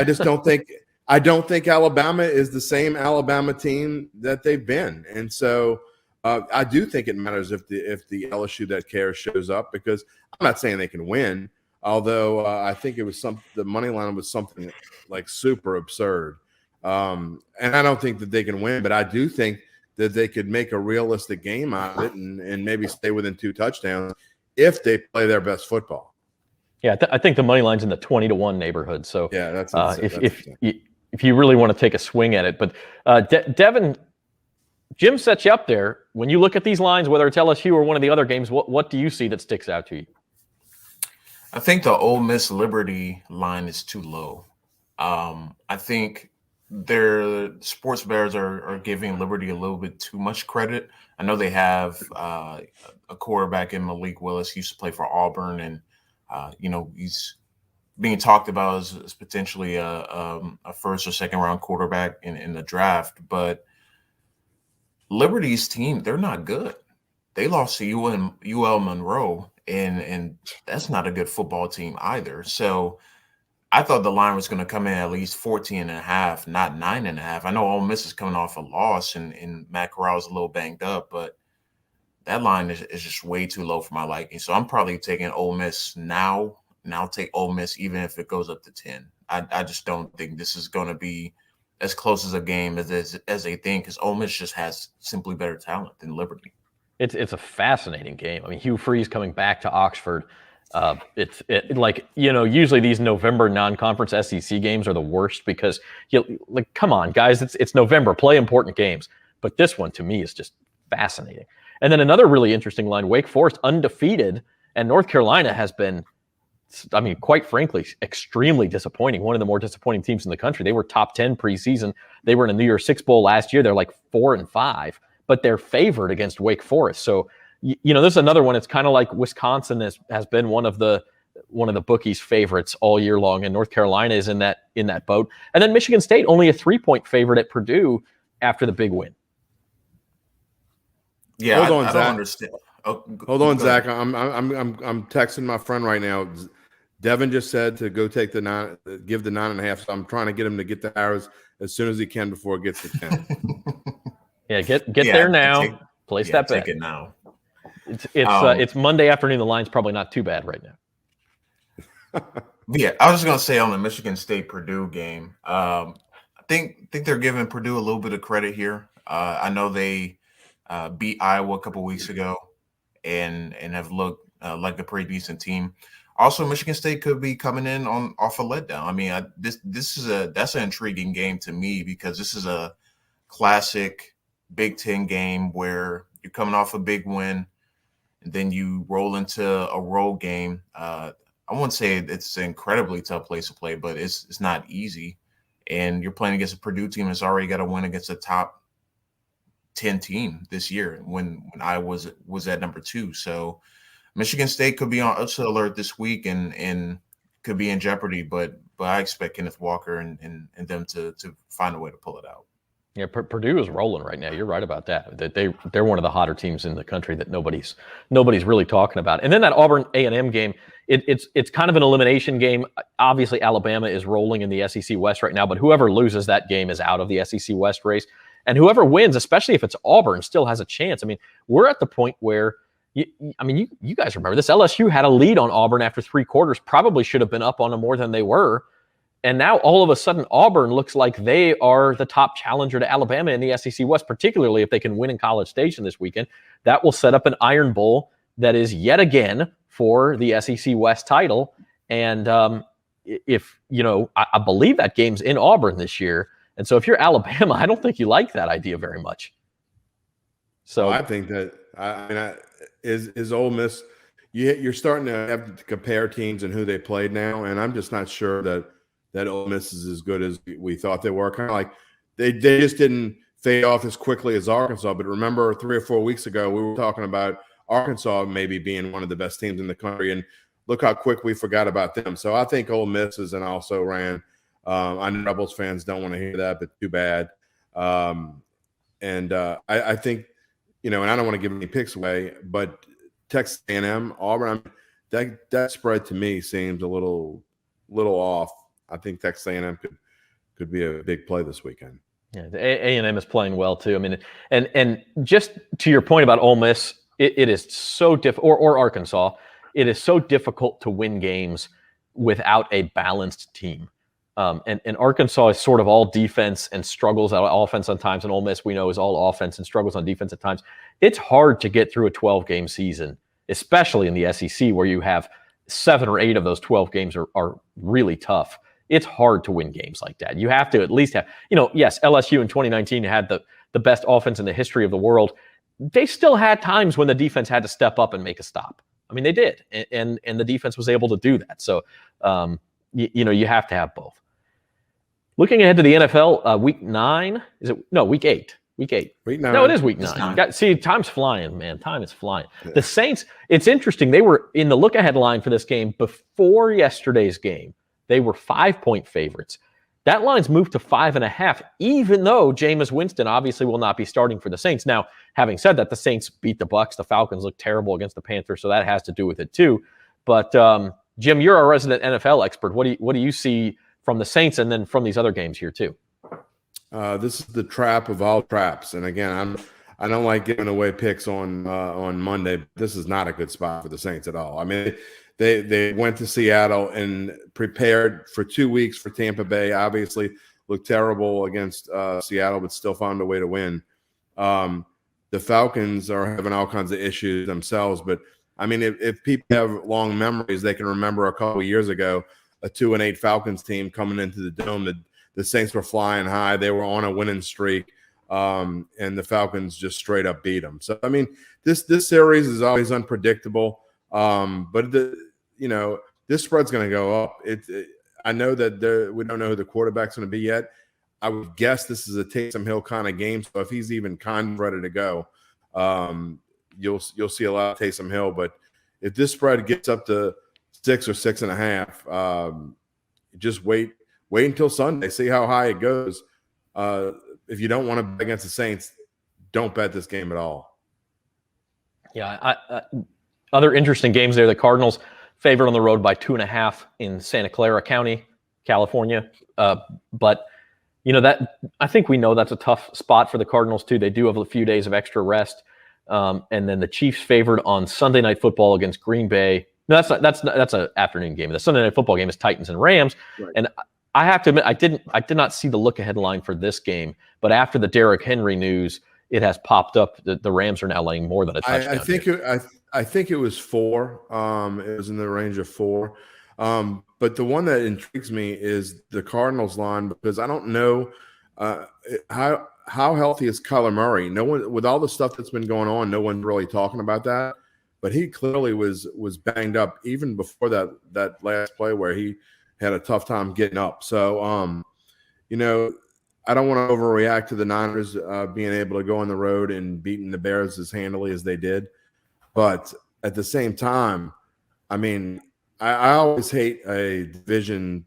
just don't think – I don't think Alabama is the same Alabama team that they've been. And so I do think it matters if the LSU that cares shows up, because I'm not saying they can win, although I think it was the money line was something like super absurd. And I don't think that they can win, but I do think that they could make a realistic game out of it and maybe stay within 2 touchdowns if they play their best football. Yeah, I think the money line's in the 20-1 neighborhood. So yeah, that's if you really want to take a swing at it. But Devin, Jim sets you up there. When you look at these lines, whether it's LSU or one of the other games, what do you see that sticks out to you? I think the Ole Miss Liberty line is too low. I think their sports bears are giving Liberty a little bit too much credit. I know they have a quarterback in Malik Willis. He used to play for Auburn, and he's being talked about as potentially a first or second round quarterback in the draft. But Liberty's team, they're not good. They lost to UL Monroe, and that's not a good football team either. So I thought the line was going to come in at least 14.5, not 9.5. I know Ole Miss is coming off a loss, and Matt Corral's a little banged up, but that line is just way too low for my liking. So I'm probably taking Ole Miss now, and I'll take Ole Miss even if it goes up to 10. I just don't think this is going to be as close as a game as they think, because Ole Miss just has simply better talent than Liberty. It's a fascinating game. I mean, Hugh Freeze coming back to Oxford. Usually these November non-conference SEC games are the worst because come on, guys, it's November, play important games. But this one to me is just fascinating. And then another really interesting line, Wake Forest undefeated, and North Carolina has been, I mean, quite frankly, extremely disappointing. One of the more disappointing teams in the country. They were top 10 preseason. They were in a New Year's Six Bowl last year. They're like 4-5, but they're favored against Wake Forest. So this is another one. It's kind of like Wisconsin has been one of the bookies' favorites all year long, and North Carolina is in that boat. And then Michigan State only a 3-point favorite at Purdue after the big win. Yeah, I don't understand. Hold on, Zach. I'm texting my friend right now. Devin just said to go take give the 9.5. So I'm trying to get him to get the Harrahs as soon as he can before it gets to 10. Yeah, get there now. Place that bet. Take it now. It's Monday afternoon. The line's probably not too bad right now. Yeah, I was just gonna say on the Michigan State Purdue game, I think they're giving Purdue a little bit of credit here. I know they beat Iowa a couple weeks ago and have looked like a pretty decent team. Also, Michigan State could be coming in off a letdown. I mean, that's an intriguing game to me because this is a classic Big Ten game where you're coming off a big win, and then you roll into a road game. I wouldn't say it's an incredibly tough place to play, but it's not easy. And you're playing against a Purdue team that's already got to win against a top 10 team this year when Iowa was at number 2. So Michigan State could be on upset alert this week and could be in jeopardy, but I expect Kenneth Walker and them to find a way to pull it out. Yeah, Purdue is rolling right now. You're right about that. They're one of the hotter teams in the country that nobody's really talking about. And then that Auburn A&M game, it's kind of an elimination game. Obviously, Alabama is rolling in the SEC West right now, but whoever loses that game is out of the SEC West race. And whoever wins, especially if it's Auburn, still has a chance. I mean, we're at the point where you guys remember this. LSU had a lead on Auburn after 3 quarters, probably should have been up on them more than they were. And now all of a sudden Auburn looks like they are the top challenger to Alabama in the SEC West, particularly if they can win in College Station this weekend. That will set up an Iron Bowl that is yet again for the SEC West title. And if, I believe that game's in Auburn this year. And so if you're Alabama, I don't think you like that idea very much. So I think that, is Ole Miss, you're starting to have to compare teams and who they played now. And I'm just not sure that Ole Miss is as good as we thought they were. Kind of like they just didn't fade off as quickly as Arkansas. But remember 3 or 4 weeks ago, we were talking about Arkansas maybe being one of the best teams in the country. And look how quick we forgot about them. So I think Ole Miss is an also ran. I know Rebels fans don't want to hear that, but too bad. I think, and I don't want to give any picks away, but Texas A&M, Auburn, that spread to me seems a little off. I think Texas A&M could be a big play this weekend. Yeah, the A&M is playing well too. I mean, and just to your point about Ole Miss, it is so difficult, or Arkansas, it is so difficult to win games without a balanced team. And Arkansas is sort of all defense and struggles on offense on times, and Ole Miss we know is all offense and struggles on defense at times. It's hard to get through a 12-game season, especially in the SEC where you have 7 or 8 of those 12 games are really tough. It's hard to win games like that. You have to at least have, yes, LSU in 2019 had the best offense in the history of the world. They still had times when the defense had to step up and make a stop. I mean, they did, and the defense was able to do that. So, you have to have both. Looking ahead to the NFL, week 9, is it? No, week 8. Week 8. Week 9. No, it is week 9. See, time's flying, man. Time is flying. Yeah. The Saints, it's interesting. They were in the look-ahead line for this game before yesterday's game. They were 5-point favorites. That line's moved to 5.5, even though Jameis Winston obviously will not be starting for the Saints. Now, having said that, the Saints beat the Bucs. The Falcons look terrible against the Panthers, so that has to do with it too. But Jim, you're a resident NFL expert. What do you see from the Saints and then from these other games here too? This is the trap of all traps. And again, I don't like giving away picks on Monday. This is not a good spot for the Saints at all. I mean, they went to Seattle and prepared for 2 weeks for Tampa Bay. Obviously, looked terrible against Seattle, but still found a way to win. The Falcons are having all kinds of issues themselves. But I mean, if people have long memories, they can remember a couple of years ago a 2-8 Falcons team coming into the Dome. The Saints were flying high. They were on a winning streak, and the Falcons just straight up beat them. So, I mean, this series is always unpredictable, but this spread's going to go up. I know that we don't know who the quarterback's going to be yet. I would guess this is a Taysom Hill kind of game. So if he's even kind of ready to go, you'll see a lot of Taysom Hill. But if this spread gets up to 6 or 6.5, just wait until Sunday. See how high it goes. If you don't want to bet against the Saints, don't bet this game at all. Yeah, other interesting games there. The Cardinals favored on the road by 2.5 in Santa Clara County, California. But that I think we know that's a tough spot for the Cardinals too. They do have a few days of extra rest, and then the Chiefs favored on Sunday Night Football against Green Bay. No, that's an afternoon game. The Sunday Night Football game is Titans and Rams, Right. and I have to admit I did not see the look-ahead line for this game, but after the Derrick Henry news, it has popped up that the Rams are now laying more than a touchdown. I think it was 4. It was in the range of 4. But the one that intrigues me is the Cardinals line, because I don't know how healthy is Kyler Murray. No one, with all the stuff that's been going on, no one's really talking about that. But he clearly was banged up even before that last play where he had a tough time getting up. So, I don't want to overreact to the Niners being able to go on the road and beating the Bears as handily as they did. But at the same time, I mean, I always hate a division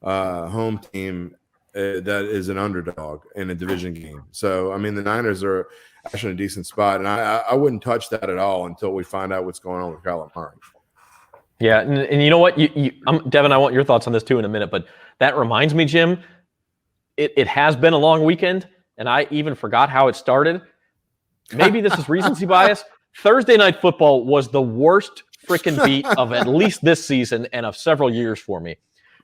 home team that is an underdog in a division game. So, I mean, the Niners are actually in a decent spot, and I wouldn't touch that at all until we find out what's going on with Kyler Murray. Yeah, and you know what? Devin, I want your thoughts on this too in a minute, but that reminds me, Jim, it has been a long weekend, and I even forgot how it started. Maybe this is recency bias. Thursday Night Football was the worst freaking beat of at least this season and of several years for me.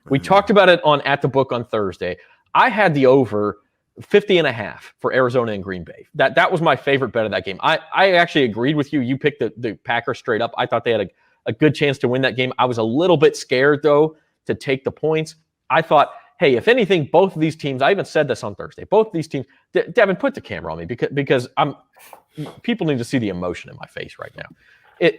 We talked about it on At the Book on Thursday. I had the over 50.5 for Arizona and Green Bay. That was my favorite bet of that game. I actually agreed with you. You picked the Packers straight up. I thought they had a good chance to win that game. I was a little bit scared, though, to take the points. I thought, hey, if anything, both of these teams, I even said this on Thursday, both of these teams, Devin, put the camera on me because people need to see the emotion in my face right now.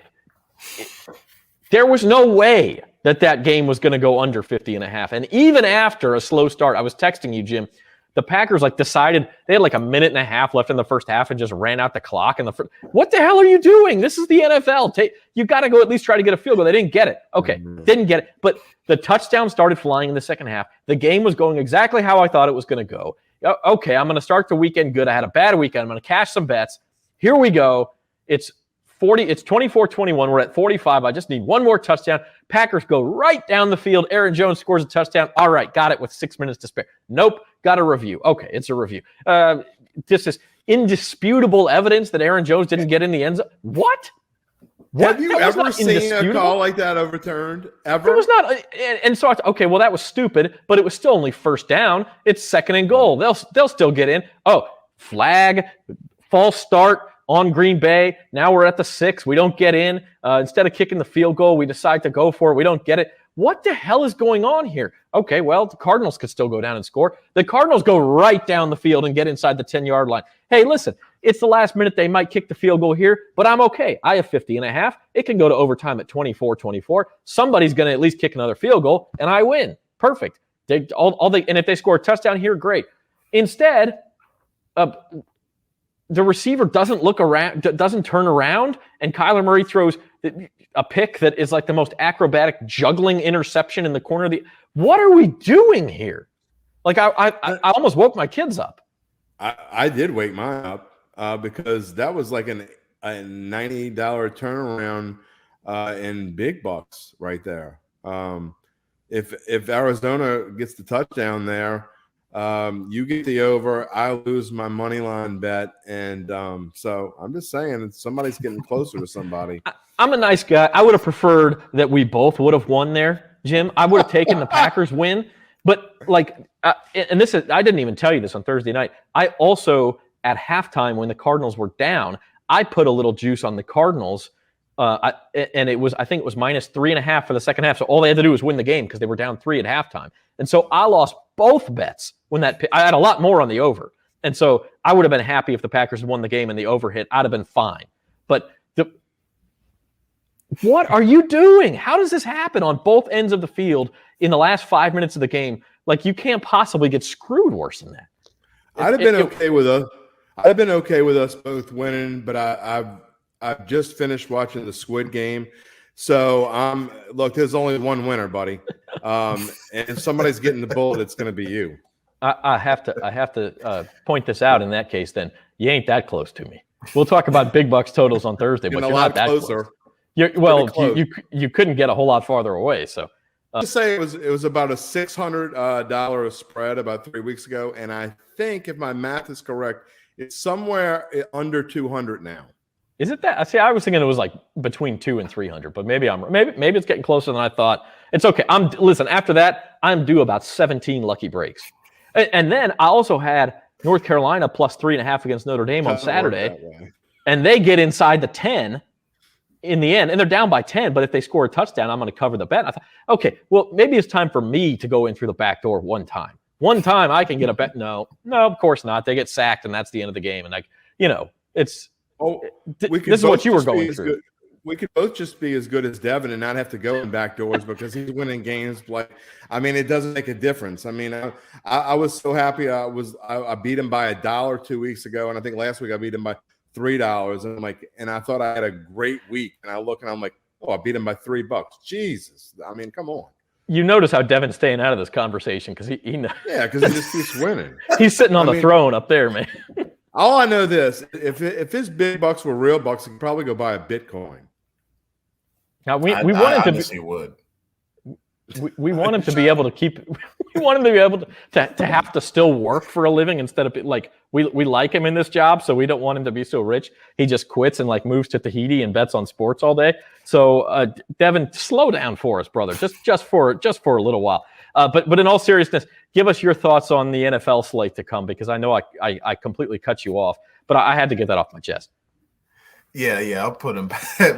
There was no way that game was going to go under 50.5. And even after a slow start, I was texting you, Jim, the Packers decided they had a minute and a half left in the first half and just ran out the clock. What the hell are you doing? This is the NFL. You got to go at least try to get a field goal. They didn't get it. Okay, didn't get it. But the touchdown started flying in the second half. The game was going exactly how I thought it was going to go. Okay, I'm going to start the weekend good. I had a bad weekend. I'm going to cash some bets. Here we go. It's 24-21. We're at 45. I just need one more touchdown. Packers go right down the field. Aaron Jones scores a touchdown. All right, got it with 6 minutes to spare. Nope, got a review. Okay, it's a review. This is indisputable evidence that Aaron Jones didn't get in the end zone. What? Have you ever seen a call like that overturned? Ever? It was not. And so I thought, okay, well, that was stupid, but it was still only first down. It's 2nd and goal. They'll still get in. Oh, flag, false start on Green Bay. Now we're at the 6. We don't get in. Instead of kicking the field goal, we decide to go for it. We don't get it. What the hell is going on here? Okay, well, the Cardinals could still go down and score. The Cardinals go right down the field and get inside the 10-yard line. Hey, listen, it's the last minute. They might kick the field goal here, but I'm okay. I have 50.5. It can go to overtime at 24-24. Somebody's going to at least kick another field goal, and I win. Perfect. And if they score a touchdown here, great. Instead, the receiver doesn't look around, doesn't turn around, and Kyler Murray throws a pick that is like the most acrobatic juggling interception in the corner of the. What are we doing here? I almost woke my kids up. I did wake mine up because that was like a $90 turnaround in big bucks right there. If Arizona gets the touchdown there, you get the over, I lose my money line bet, and so I'm just saying somebody's getting closer to somebody. I'm a nice guy. I would have preferred that we both would have won there, Jim. I would have taken the Packers win, but and this is, I didn't even tell you this on Thursday night. I also at halftime when the Cardinals were down, I put a little juice on the Cardinals. I think it was -3.5 for the second half. So all they had to do was win the game because they were down 3 at halftime. And so I lost both bets when I had a lot more on the over. And so I would have been happy if the Packers had won the game and the over hit. I'd have been fine. But what are you doing? How does this happen on both ends of the field in the last 5 minutes of the game? You can't possibly get screwed worse than that. I'd have been okay with us. I'd have been okay with us both winning, but I've just finished watching the Squid Game. So look, there's only one winner, buddy. And if somebody's getting the bullet, it's going to be you. I have to point this out in that case. Then you ain't that close to me. We'll talk about big bucks totals on Thursday, but you're not that closer. You couldn't get a whole lot farther away. So just say it was about a $600 a spread about 3 weeks ago, and I think if my math is correct, it's somewhere under 200 now. Is it that? See, I was thinking it was like between 200 and 300, but maybe maybe it's getting closer than I thought. It's okay. Listen. After that, I'm due about 17 lucky breaks, and then I also had North Carolina plus 3.5 against Notre Dame on Saturday, and they get inside the 10 in the end, and they're down by 10. But if they score a touchdown, I'm going to cover the bet. I thought, okay, well maybe it's time for me to go in through the back door one time. One time I can get a bet. No, of course not. They get sacked, and that's the end of the game. And it's. This is what you were going through. We could both just be as good as Devin and not have to go in back doors because he's winning games. It doesn't make a difference. I was so happy. I beat him by $1 2 weeks ago, and I think last week I beat him by $3. And I thought I had a great week. And I look and I'm like, oh, I beat him by $3. Jesus, come on. You notice how Devin's staying out of this conversation because he because he just keeps winning. He's sitting on the throne up there, man. All I know this: if his big bucks were real bucks, he could probably go buy a Bitcoin. Now we want him to. We want him to be able to keep. We want him to be able to have to still work for a living instead of like we like him in this job, so we don't want him to be so rich he just quits and moves to Tahiti and bets on sports all day. So Devin, slow down for us, brother, just for a little while. But in all seriousness, give us your thoughts on the NFL slate to come, because I know I completely cut you off, but I had to get that off my chest. Yeah, I'll put him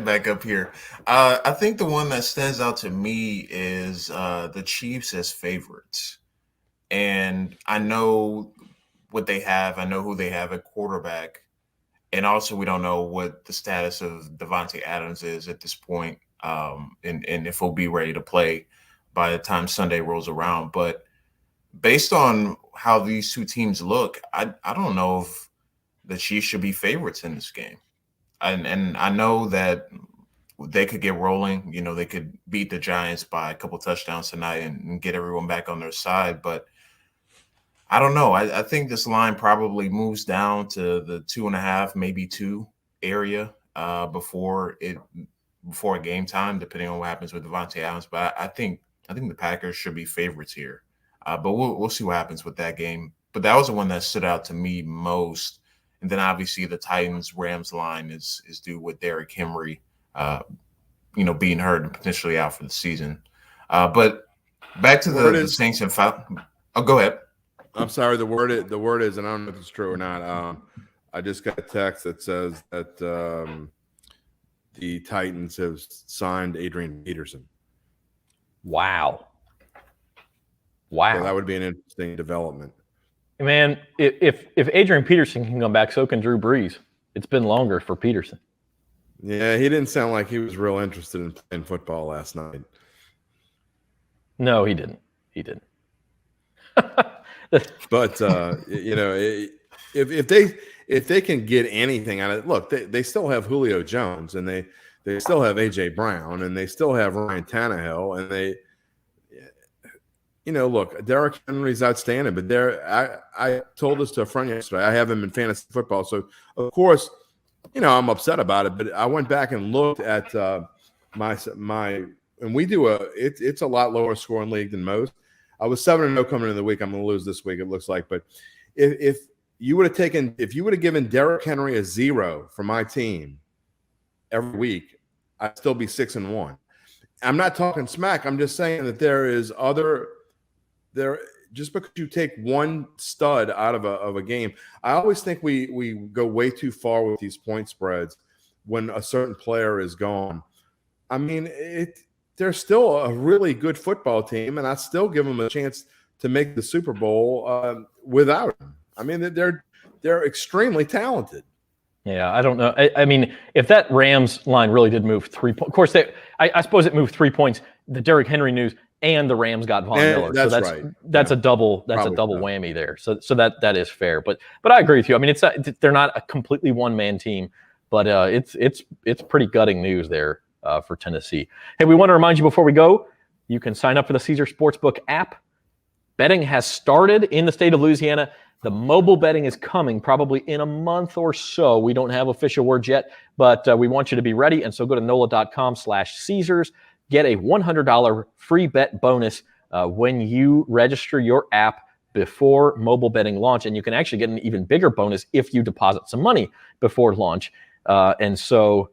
back up here. I think the one that stands out to me is the Chiefs as favorites. And I know what they have. I know who they have at quarterback. And also we don't know what the status of Devontae Adams is at this point, and if he'll be ready to play by the time Sunday rolls around. But based on how these two teams look, I don't know if the Chiefs should be favorites in this game. And I know that they could get rolling. They could beat the Giants by a couple touchdowns tonight and get everyone back on their side. But I don't know. I think this line probably moves down to the 2.5, maybe 2 area before game time, depending on what happens with Devontae Adams. But I think the Packers should be favorites here. But we'll see what happens with that game. But that was the one that stood out to me most. And then obviously the Titans-Rams line is due with Derrick Henry, being hurt and potentially out for the season. But back to the Saints and Falcons. Oh, go ahead. I'm sorry. The word is, and I don't know if it's true or not. I just got a text that says that the Titans have signed Adrian Peterson. Wow. So that would be an interesting development. Man, if Adrian Peterson can come back, so can Drew Brees. It's been longer for Peterson. Yeah, he didn't sound like he was real interested in playing football last night. No, he didn't. But if they can get anything out of it, look, they still have Julio Jones, and they still have AJ Brown, and they still have Ryan Tannehill, and they. Look, Derrick Henry's outstanding, but I told this to a friend yesterday. I have him in fantasy football, so of course, I'm upset about it. But I went back and looked at my, and we do it's a lot lower scoring league than most. I was 7-0 coming into the week. I'm going to lose this week, it looks like. But if you would have given Derrick Henry a 0 for my team every week, I'd still be 6-1. I'm not talking smack. I'm just saying that just because you take one stud out of a game, I always think we go way too far with these point spreads when a certain player is gone. They're still a really good football team, and I still give them a chance to make the Super Bowl without him. They're extremely talented. Yeah, I don't know. If that Rams line really did move 3 points, of course, I suppose it moved 3 points. The Derrick Henry news. And the Rams got Von Miller, that's so right. That's a double whammy there. So that is fair. But I agree with you. They're not a completely one-man team, but it's pretty gutting news there for Tennessee. Hey, we want to remind you before we go, you can sign up for the Caesar Sportsbook app. Betting has started in the state of Louisiana. The mobile betting is coming probably in a month or so. We don't have official word yet, but we want you to be ready. And so go to NOLA.com/Caesars. Get a $100 free bet bonus when you register your app before mobile betting launch. And you can actually get an even bigger bonus if you deposit some money before launch. And so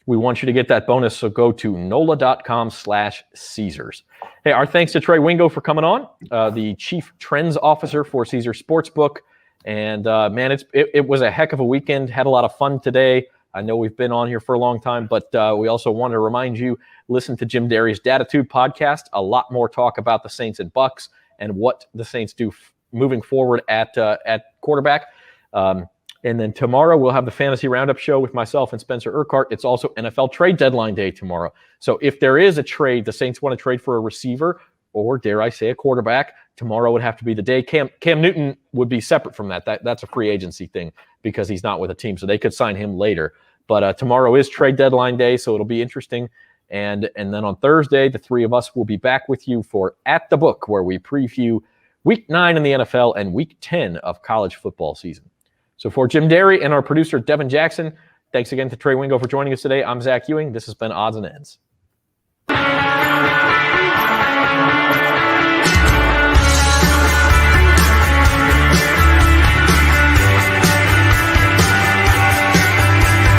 we want you to get that bonus. So go to NOLA.com/Caesars. Hey, our thanks to Trey Wingo for coming on, the Chief Trends Officer for Caesars Sportsbook. And man, it was a heck of a weekend. Had a lot of fun today. I know we've been on here for a long time, but we also want to remind you, listen to Jim Derry's Datitude podcast. A lot more talk about the Saints and Bucks and what the Saints do moving forward at quarterback. And then tomorrow we'll have the Fantasy Roundup show with myself and Spencer Urquhart. It's also NFL trade deadline day tomorrow. So if there is a trade, the Saints want to trade for a receiver or, dare I say, a quarterback, tomorrow would have to be the day. Cam Newton would be separate from that. That's a free agency thing because he's not with a team, so they could sign him later. But tomorrow is trade deadline day, so it'll be interesting. And then on Thursday, the three of us will be back with you for At the Book, where we preview Week 9 in the NFL and Week 10 of college football season. So for Jim Derry and our producer, Devin Jackson, thanks again to Trey Wingo for joining us today. I'm Zach Ewing. This has been Odds and Ends.